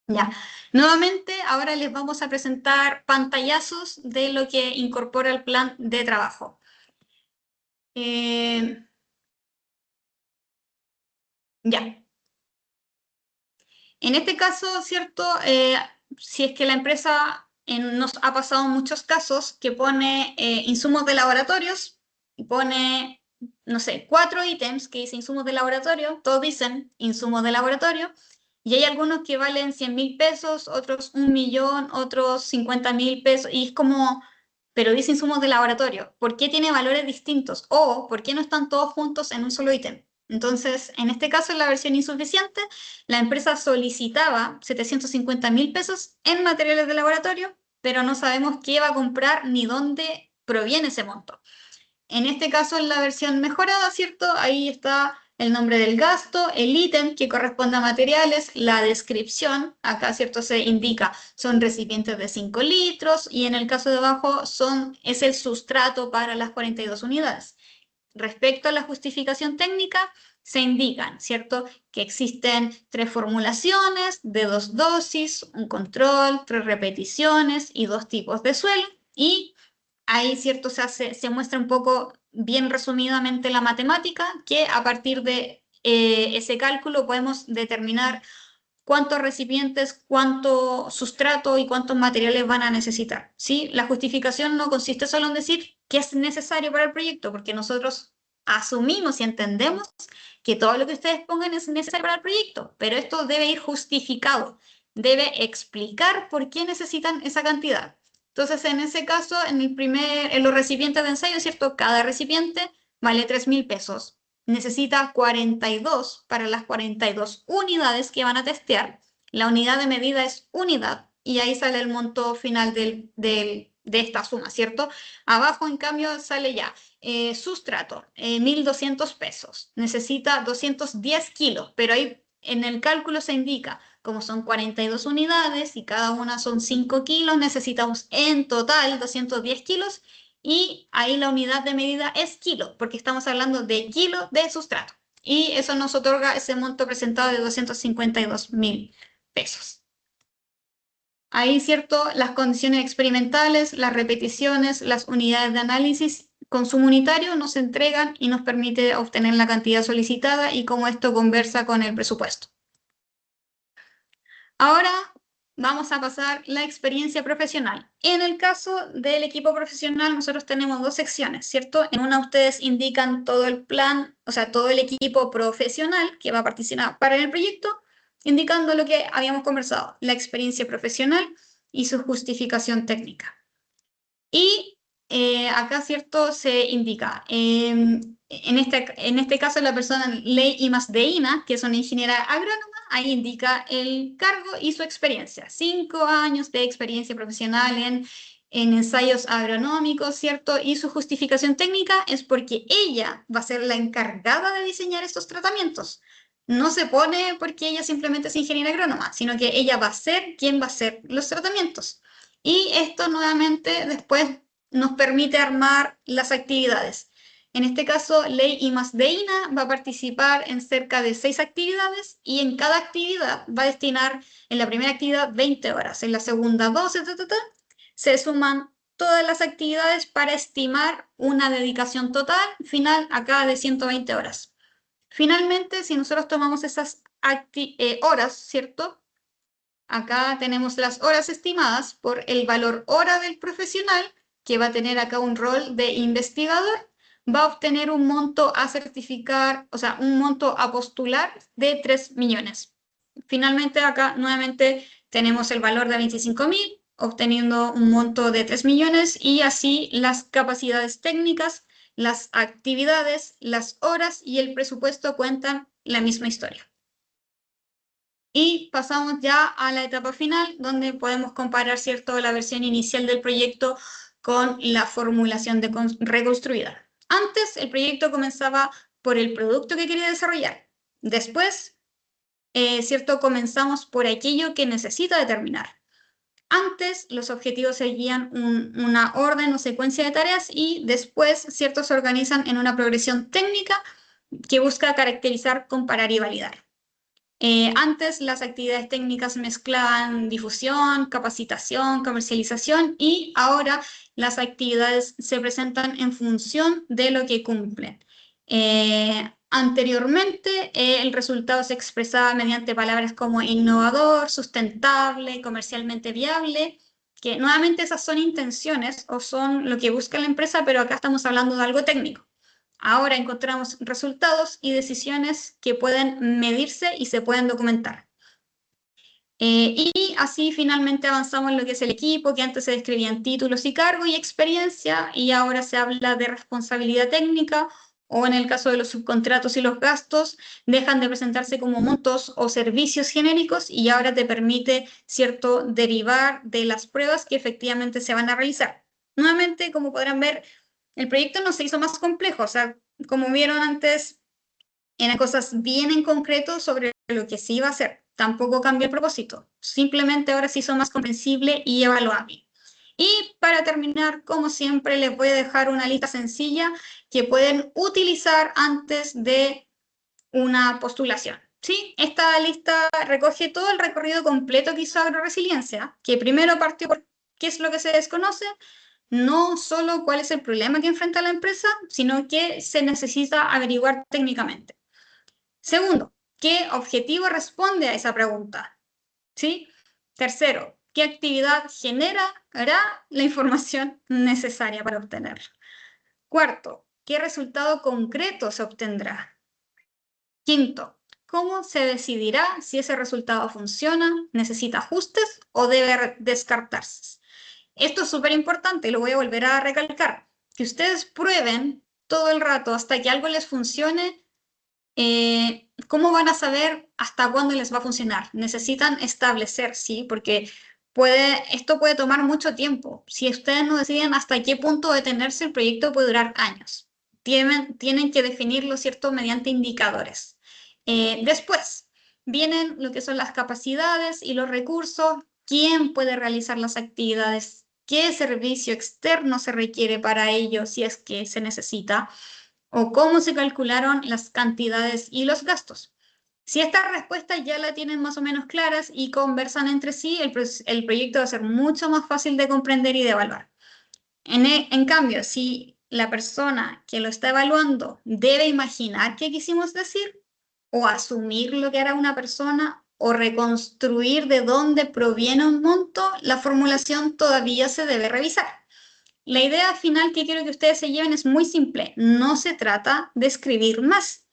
Ya. Nuevamente, ahora les vamos a presentar pantallazos de lo que incorpora el plan de trabajo. Ya. En este caso, ¿cierto? Si es que la empresa nos ha pasado muchos casos que pone insumos de laboratorios, y pone, no sé, 4 ítems que dice insumos de laboratorio, todos dicen insumos de laboratorio, y hay algunos que valen 100.000 pesos, otros 1 millón, otros 50.000 pesos, y es como, pero dice insumos de laboratorio, ¿por qué tiene valores distintos? O, ¿por qué no están todos juntos en un solo ítem? Entonces, en este caso, en la versión insuficiente, la empresa solicitaba 750.000 pesos en materiales de laboratorio, pero no sabemos qué va a comprar ni dónde proviene ese monto. En este caso, en la versión mejorada, ¿cierto? Ahí está el nombre del gasto, el ítem que corresponde a materiales, la descripción, acá, ¿cierto? Se indica, son recipientes de 5 litros y en el caso de abajo es el sustrato para las 42 unidades. Respecto a la justificación técnica, se indican, ¿cierto?, que existen 3 formulaciones de 2 dosis, un control, 3 repeticiones y 2 tipos de suelo. Y ahí, ¿cierto?, se muestra un poco bien resumidamente la matemática, que a partir de ese cálculo podemos determinar cuántos recipientes, cuánto sustrato y cuántos materiales van a necesitar. ¿Sí? La justificación no consiste solo en decir qué es necesario para el proyecto, porque nosotros asumimos y entendemos que todo lo que ustedes pongan es necesario para el proyecto, pero esto debe ir justificado, debe explicar por qué necesitan esa cantidad. Entonces, en ese caso, en los recipientes de ensayo, ¿cierto? Cada recipiente vale 3.000 pesos. Necesita 42 para las 42 unidades que van a testear. La unidad de medida es unidad y ahí sale el monto final de esta suma, ¿cierto? Abajo, en cambio, sale ya sustrato, 1.200 pesos. Necesita 210 kilos, pero ahí en el cálculo se indica Como son 42 unidades y cada una son 5 kilos, necesitamos en total 210 kilos y ahí la unidad de medida es kilo, porque estamos hablando de kilo de sustrato. Y eso nos otorga ese monto presentado de 252.000 pesos. Ahí, ¿cierto? Las condiciones experimentales, las repeticiones, las unidades de análisis, consumo unitario nos entregan y nos permite obtener la cantidad solicitada y cómo esto conversa con el presupuesto. Ahora vamos a pasar la experiencia profesional. En el caso del equipo profesional, nosotros tenemos dos secciones, ¿cierto? En una ustedes indican todo el plan, o sea, todo el equipo profesional que va a participar en el proyecto, indicando lo que habíamos conversado, la experiencia profesional y su justificación técnica. Y acá, ¿cierto? Se indica, en este caso la persona Ley Imasdeina, que es una ingeniera agrónoma, ahí indica el cargo y su experiencia. 5 años de experiencia profesional en ensayos agronómicos, ¿cierto? Y su justificación técnica es porque ella va a ser la encargada de diseñar estos tratamientos. No se pone porque ella simplemente es ingeniera agrónoma, sino que ella va a ser quien va a hacer los tratamientos. Y esto nuevamente después nos permite armar las actividades. En este caso, Ley Imasdeina va a participar en cerca de 6 actividades y en cada actividad va a destinar en la primera actividad 20 horas, en la segunda 12, se suman todas las actividades para estimar una dedicación total final acá de 120 horas. Finalmente, si nosotros tomamos esas horas, ¿cierto? Acá tenemos las horas estimadas por el valor hora del profesional, que va a tener acá un rol de investigador, va a obtener un monto a certificar, o sea, un monto a postular de 3 millones. Finalmente, acá nuevamente tenemos el valor de 25.000, obteniendo un monto de 3 millones y así las capacidades técnicas, las actividades, las horas y el presupuesto cuentan la misma historia. Y pasamos ya a la etapa final, donde podemos comparar, ¿cierto?, la versión inicial del proyecto con la formulación reconstruida. Antes, el proyecto comenzaba por el producto que quería desarrollar. Después, ¿cierto?, comenzamos por aquello que necesita determinar. Antes, los objetivos seguían una orden o secuencia de tareas y después, ¿cierto?, se organizan en una progresión técnica que busca caracterizar, comparar y validar. Antes las actividades técnicas mezclaban difusión, capacitación, comercialización y ahora las actividades se presentan en función de lo que cumplen. Anteriormente el resultado se expresaba mediante palabras como innovador, sustentable, comercialmente viable, que nuevamente esas son intenciones o son lo que busca la empresa, pero acá estamos hablando de algo técnico. Ahora encontramos resultados y decisiones que pueden medirse y se pueden documentar. Y así finalmente avanzamos en lo que es el equipo, que antes se describían títulos y cargo y experiencia, y ahora se habla de responsabilidad técnica, o en el caso de los subcontratos y los gastos, dejan de presentarse como montos o servicios genéricos y ahora te permite, ¿cierto?, derivar de las pruebas que efectivamente se van a realizar. Nuevamente, como podrán ver, el proyecto no se hizo más complejo, o sea, como vieron antes, eran cosas bien en concreto sobre lo que se iba a hacer. Tampoco cambió el propósito, simplemente ahora se hizo más comprensible y evaluable. Y para terminar, como siempre, les voy a dejar una lista sencilla que pueden utilizar antes de una postulación. ¿Sí? Esta lista recoge todo el recorrido completo que hizo AgroResiliencia, que primero partió por qué es lo que se desconoce, no solo cuál es el problema que enfrenta la empresa, sino qué se necesita averiguar técnicamente. Segundo, ¿qué objetivo responde a esa pregunta? ¿Sí? Tercero, ¿qué actividad generará la información necesaria para obtenerla? Cuarto, ¿qué resultado concreto se obtendrá? Quinto, ¿cómo se decidirá si ese resultado funciona, necesita ajustes o debe descartarse? Esto es súper importante, lo voy a volver a recalcar. Que ustedes prueben todo el rato hasta que algo les funcione. ¿Cómo van a saber hasta cuándo les va a funcionar? Necesitan establecer, ¿sí? Porque esto puede tomar mucho tiempo. Si ustedes no deciden hasta qué punto detenerse, el proyecto puede durar años. Tienen que definirlo, ¿cierto?, mediante indicadores. Después, vienen lo que son las capacidades y los recursos, quién puede realizar las actividades, qué servicio externo se requiere para ello si es que se necesita, o cómo se calcularon las cantidades y los gastos. Si estas respuestas ya la tienen más o menos claras y conversan entre sí, el proyecto va a ser mucho más fácil de comprender y de evaluar. En cambio, si la persona que lo está evaluando debe imaginar qué quisimos decir, o asumir lo que hará una persona, o reconstruir de dónde proviene un monto, la formulación todavía se debe revisar. La idea final que quiero que ustedes se lleven es muy simple. No se trata de escribir más.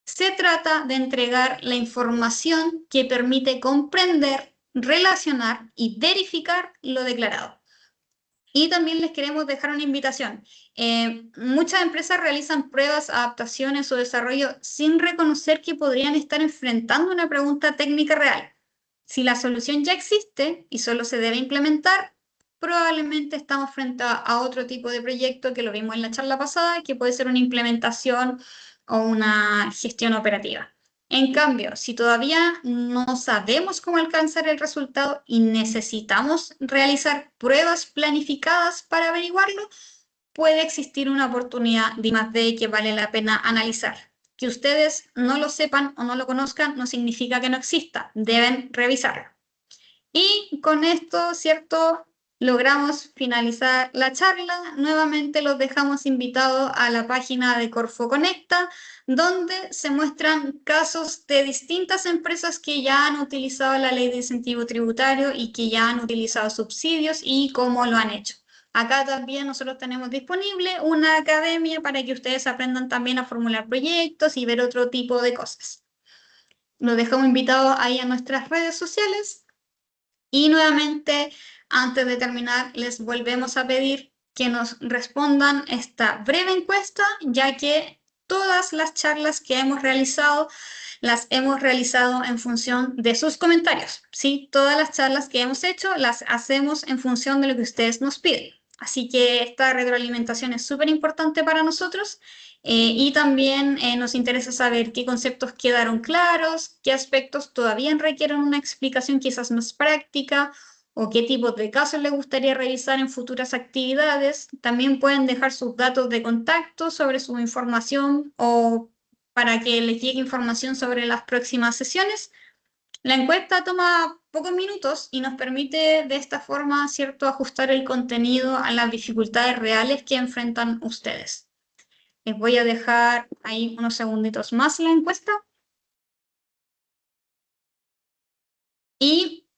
Se trata de entregar la información que permite comprender, relacionar y verificar lo declarado. Y también les queremos dejar una invitación. Muchas empresas realizan pruebas, adaptaciones o desarrollo sin reconocer que podrían estar enfrentando una pregunta técnica real. Si la solución ya existe y solo se debe implementar, probablemente estamos frente a otro tipo de proyecto que lo vimos en la charla pasada, que puede ser una implementación o una gestión operativa. En cambio, si todavía no sabemos cómo alcanzar el resultado y necesitamos realizar pruebas planificadas para averiguarlo, puede existir una oportunidad de I+D que vale la pena analizar. Que ustedes no lo sepan o no lo conozcan no significa que no exista, deben revisarlo. Y con esto, ¿cierto? Logramos finalizar la charla. Nuevamente los dejamos invitados a la página de Corfo Conecta, donde se muestran casos de distintas empresas que ya han utilizado la ley de incentivo tributario y que ya han utilizado subsidios y cómo lo han hecho. Acá también nosotros tenemos disponible una academia para que ustedes aprendan también a formular proyectos y ver otro tipo de cosas. Los dejamos invitados ahí a nuestras redes sociales. Y nuevamente, antes de terminar, les volvemos a pedir que nos respondan esta breve encuesta, ya que todas las charlas que hemos realizado las hemos realizado en función de sus comentarios. ¿Sí? Todas las charlas que hemos hecho las hacemos en función de lo que ustedes nos piden. Así que esta retroalimentación es súper importante para nosotros. Y también nos interesa saber qué conceptos quedaron claros, qué aspectos todavía requieren una explicación quizás más práctica o qué tipos de casos les gustaría revisar en futuras actividades. También pueden dejar sus datos de contacto sobre su información o para que les llegue información sobre las próximas sesiones. La encuesta toma pocos minutos y nos permite de esta forma, ¿cierto?, ajustar el contenido a las dificultades reales que enfrentan ustedes. Les voy a dejar ahí unos segunditos más la encuesta. Y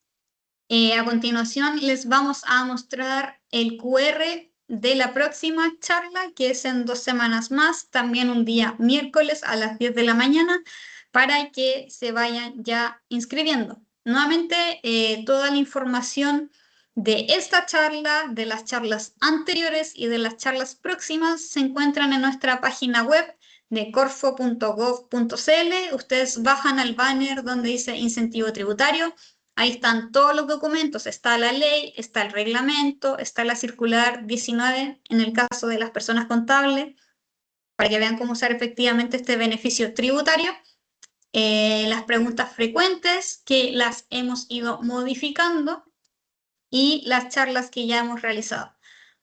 a continuación les vamos a mostrar el QR de la próxima charla, que es en 2 semanas más, también un día miércoles a las 10 de la mañana, para que se vayan ya inscribiendo. Nuevamente, toda la información de esta charla, de las charlas anteriores y de las charlas próximas se encuentran en nuestra página web de corfo.gov.cl. Ustedes bajan al banner donde dice incentivo tributario. Ahí están todos los documentos, está la ley, está el reglamento, está la circular 19 en el caso de las personas contables, para que vean cómo usar efectivamente este beneficio tributario. Las preguntas frecuentes que las hemos ido modificando y las charlas que ya hemos realizado.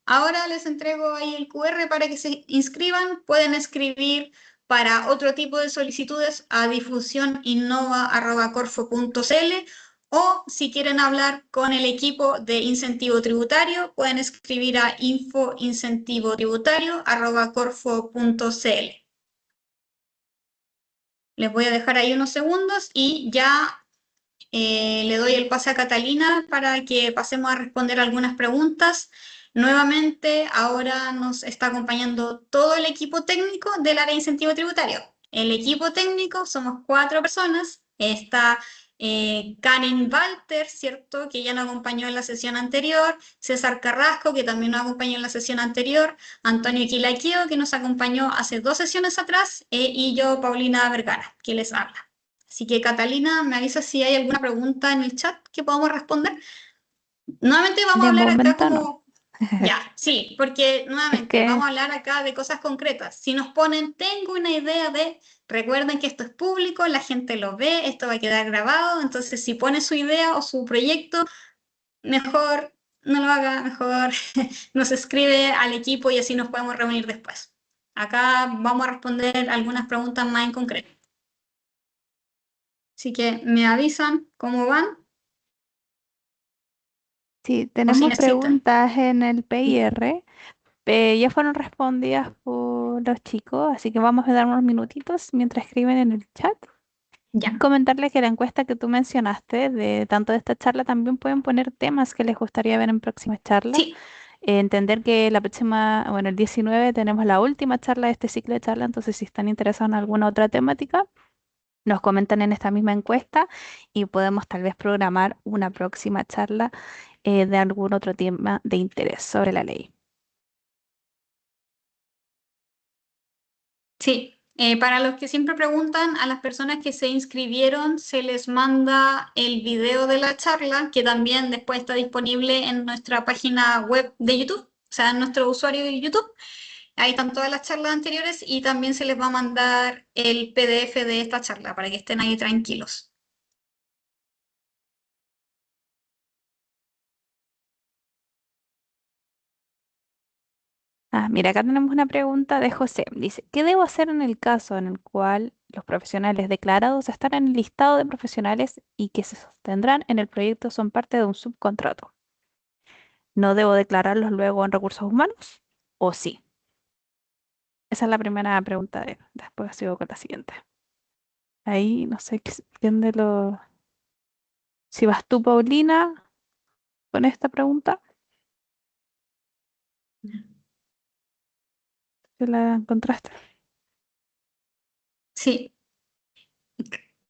Ahora les entrego ahí el QR para que se inscriban. Pueden escribir para otro tipo de solicitudes a difusioninnova@corfo.cl, o si quieren hablar con el equipo de incentivo tributario, pueden escribir a info.incentivotributario@corfo.cl. Les voy a dejar ahí unos segundos y ya le doy el pase a Catalina para que pasemos a responder algunas preguntas. Nuevamente, ahora nos está acompañando todo el equipo técnico del área de incentivo tributario. El equipo técnico somos 4 personas. Está Karen Walter, ¿cierto?, que ya nos acompañó en la sesión anterior, César Carrasco, que también nos acompañó en la sesión anterior, Antonio Quilaquio, que nos acompañó hace 2 sesiones atrás, y yo, Paulina Vergara, que les habla. Así que, Catalina, me avisa si hay alguna pregunta en el chat que podamos responder. Nuevamente vamos a De hablar acá momento no. como... Ya, sí, porque Es nuevamente que vamos a hablar acá de cosas concretas. Si nos ponen, tengo una idea de, recuerden que esto es público, la gente lo ve, esto va a quedar grabado, entonces si pone su idea o su proyecto, mejor no lo haga, mejor nos escribe al equipo y así nos podemos reunir después. Acá vamos a responder algunas preguntas más en concreto. Así que me avisan cómo van sí, o si tenemos necesitan. preguntas en el PIR, ya fueron respondidas por los chicos, así que vamos a dar unos minutitos mientras escriben en el chat. Y Ya. comentarles que la encuesta que tú mencionaste, de tanto de esta charla, también pueden poner temas que les gustaría ver en próximas charlas. Sí, Entender que la próxima, bueno, el 19 tenemos la última charla de este ciclo de charla, entonces si están interesados en alguna otra temática, nos comentan en esta misma encuesta y podemos tal vez programar una próxima charla de algún otro tema de interés sobre la ley. sí. Para los que siempre preguntan, a las personas que se inscribieron se les manda el video de la charla, que también después está disponible en nuestra página web de YouTube, o sea, en nuestro usuario de YouTube. Ahí están todas las charlas anteriores y también se les va a mandar el PDF de esta charla para que estén ahí tranquilos. Ah, mira, acá tenemos una pregunta de José. Dice, ¿qué debo hacer en el caso en el cual los profesionales declarados están en el listado de profesionales y que se sostendrán en el proyecto son parte de un subcontrato? ¿No debo declararlos luego en recursos humanos? ¿O sí? Esa es la primera pregunta de él. Después sigo con la siguiente. Ahí no sé quién de los... Si vas tú, Paulina, con esta pregunta, ¿te la encontraste? Sí,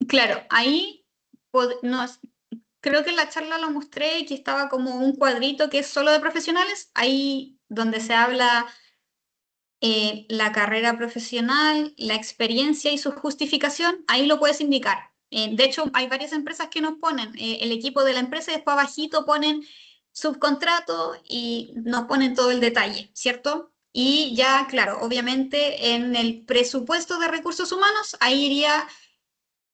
claro, ahí creo que en la charla lo mostré que estaba como un cuadrito que es solo de profesionales, ahí donde se habla la carrera profesional, la experiencia y su justificación, ahí lo puedes indicar. De hecho, hay varias empresas que nos ponen el equipo de la empresa y después abajito ponen subcontrato y nos ponen todo el detalle, ¿cierto? Y ya, claro, obviamente en el presupuesto de recursos humanos, ahí iría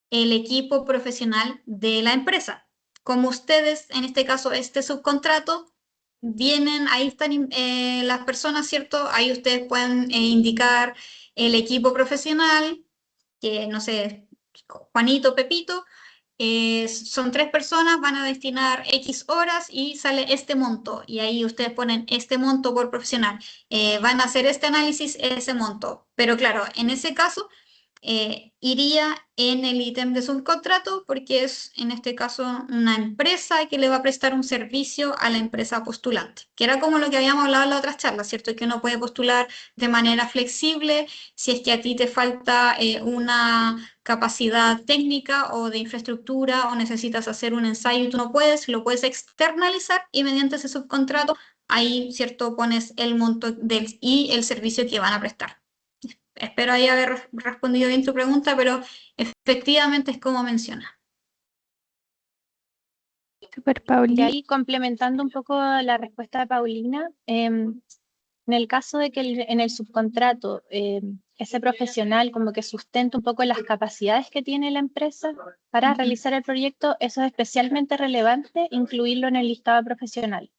el equipo profesional de la empresa. Como ustedes, en este caso, este subcontrato, vienen, ahí están las personas, ¿cierto? Ahí ustedes pueden indicar el equipo profesional, que no sé, Juanito, Pepito, son 3 personas, van a destinar X horas y sale este monto. Y ahí ustedes ponen este monto por profesional. Van a hacer este análisis, ese monto. Pero claro, en ese caso iría en el ítem de subcontrato porque es en este caso una empresa que le va a prestar un servicio a la empresa postulante, que era como lo que habíamos hablado en la otra charla, ¿cierto? Que uno puede postular de manera flexible si es que a ti te falta una capacidad técnica o de infraestructura o necesitas hacer un ensayo y tú no puedes, lo puedes externalizar y mediante ese subcontrato ahí, ¿cierto? Pones el monto y el servicio que van a prestar. Espero ahí haber respondido bien tu pregunta, pero efectivamente es como menciona. Super, De Pauli. ahí, complementando un poco la respuesta de Paulina, en el caso de que en el subcontrato ese profesional como que sustente un poco las capacidades que tiene la empresa para realizar el proyecto, eso es especialmente relevante incluirlo en el listado profesional,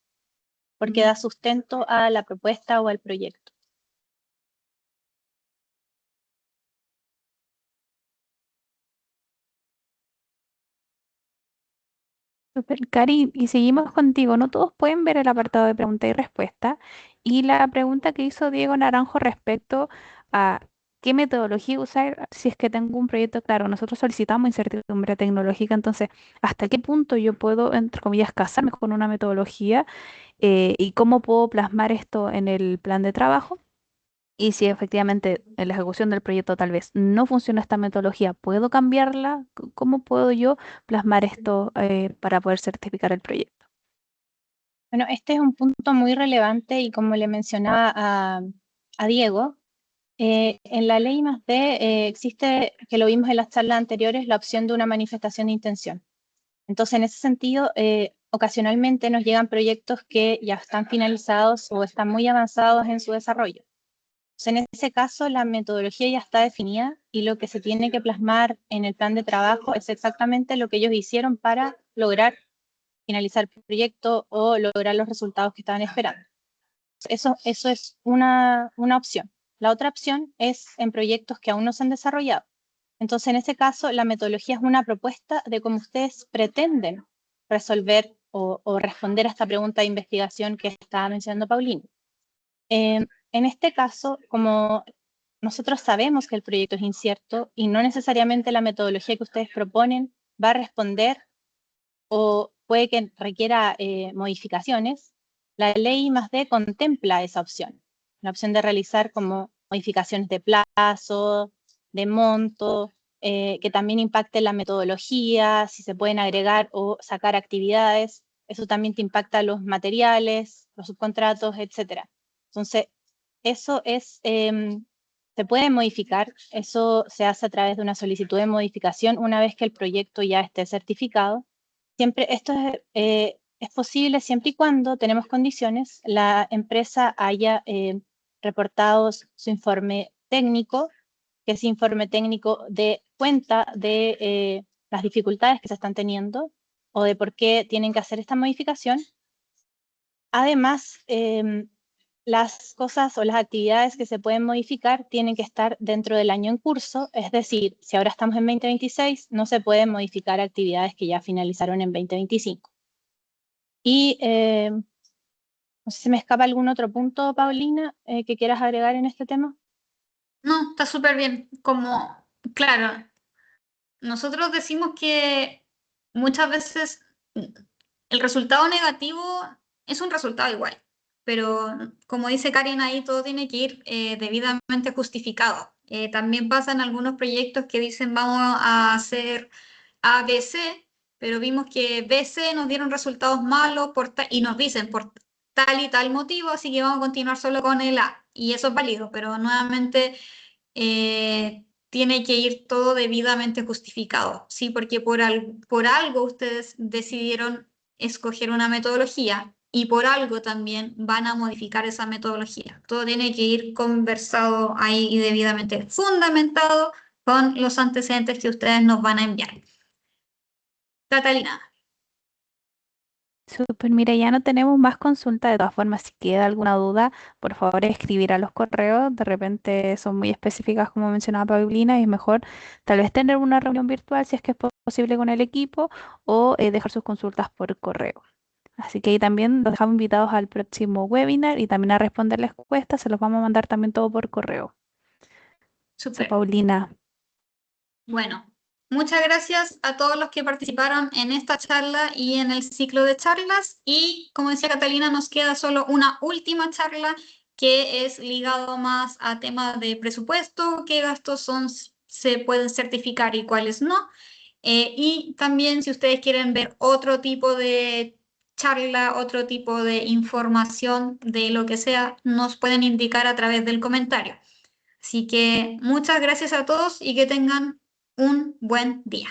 porque da sustento a la propuesta o al proyecto. Super, Cari, y seguimos contigo. No todos pueden ver el apartado de pregunta y respuesta. Y la pregunta que hizo Diego Naranjo respecto a qué metodología usar si es que tengo un proyecto claro. Nosotros solicitamos incertidumbre tecnológica, entonces, ¿hasta qué punto yo puedo, entre comillas, casarme con una metodología y cómo puedo plasmar esto en el plan de trabajo? Y si efectivamente en la ejecución del proyecto tal vez no funciona esta metodología, ¿puedo cambiarla? ¿Cómo puedo yo plasmar esto para poder certificar el proyecto? Bueno, este es un punto muy relevante y como le mencionaba a Diego, en la ley I+D existe, que lo vimos en las charlas anteriores, la opción de una manifestación de intención. Entonces, en ese sentido, ocasionalmente nos llegan proyectos que ya están finalizados o están muy avanzados en su desarrollo. Entonces, en ese caso, la metodología ya está definida y lo que se tiene que plasmar en el plan de trabajo es exactamente lo que ellos hicieron para lograr finalizar el proyecto o lograr los resultados que estaban esperando. Eso es una opción. La otra opción es en proyectos que aún no se han desarrollado. Entonces, en ese caso, la metodología es una propuesta de cómo ustedes pretenden resolver o responder a esta pregunta de investigación que estaba mencionando Paulina. En este caso, como nosotros sabemos que el proyecto es incierto y no necesariamente la metodología que ustedes proponen va a responder o puede que requiera modificaciones, la ley I+D contempla esa opción, la opción de realizar como modificaciones de plazo, de monto, que también impacte la metodología, si se pueden agregar o sacar actividades, eso también te impacta los materiales, los subcontratos, etc. Entonces, eso se puede modificar, eso se hace a través de una solicitud de modificación una vez que el proyecto ya esté certificado. Siempre, esto es posible siempre y cuando tenemos condiciones, la empresa haya reportado su informe técnico, que ese informe técnico dé cuenta de las dificultades que se están teniendo o de por qué tienen que hacer esta modificación. Además, las cosas o las actividades que se pueden modificar tienen que estar dentro del año en curso, es decir, si ahora estamos en 2026, no se pueden modificar actividades que ya finalizaron en 2025. Y no sé si me escapa algún otro punto, Paulina, que quieras agregar en este tema. No, está súper bien. Como, claro, nosotros decimos que muchas veces el resultado negativo es un resultado igual, pero como dice Karen ahí, todo tiene que ir debidamente justificado. También pasan algunos proyectos que dicen vamos a hacer ABC, pero vimos que BC nos dieron resultados malos y nos dicen por tal y tal motivo, así que vamos a continuar solo con el A. Y eso es válido, pero nuevamente tiene que ir todo debidamente justificado, ¿sí? Porque por algo ustedes decidieron escoger una metodología y por algo también van a modificar esa metodología. Todo tiene que ir conversado ahí y debidamente fundamentado con los antecedentes que ustedes nos van a enviar. Catalina. Súper, mira, ya no tenemos más consulta. De todas formas, si queda alguna duda, por favor escribir a los correos. De repente son muy específicas, como mencionaba Paulina, y es mejor tal vez tener una reunión virtual si es que es posible con el equipo o dejar sus consultas por correo. Así que ahí también los dejamos invitados al próximo webinar y también a responder las encuestas. Se los vamos a mandar también todo por correo. So, Súper. Paulina. Bueno, muchas gracias a todos los que participaron en esta charla y en el ciclo de charlas. Y como decía Catalina, nos queda solo una última charla que es ligado más a temas de presupuesto, qué gastos se pueden certificar y cuáles no. Y también si ustedes quieren ver otro tipo de charla, otro tipo de información de lo que sea, nos pueden indicar a través del comentario. Así que muchas gracias a todos y que tengan un buen día.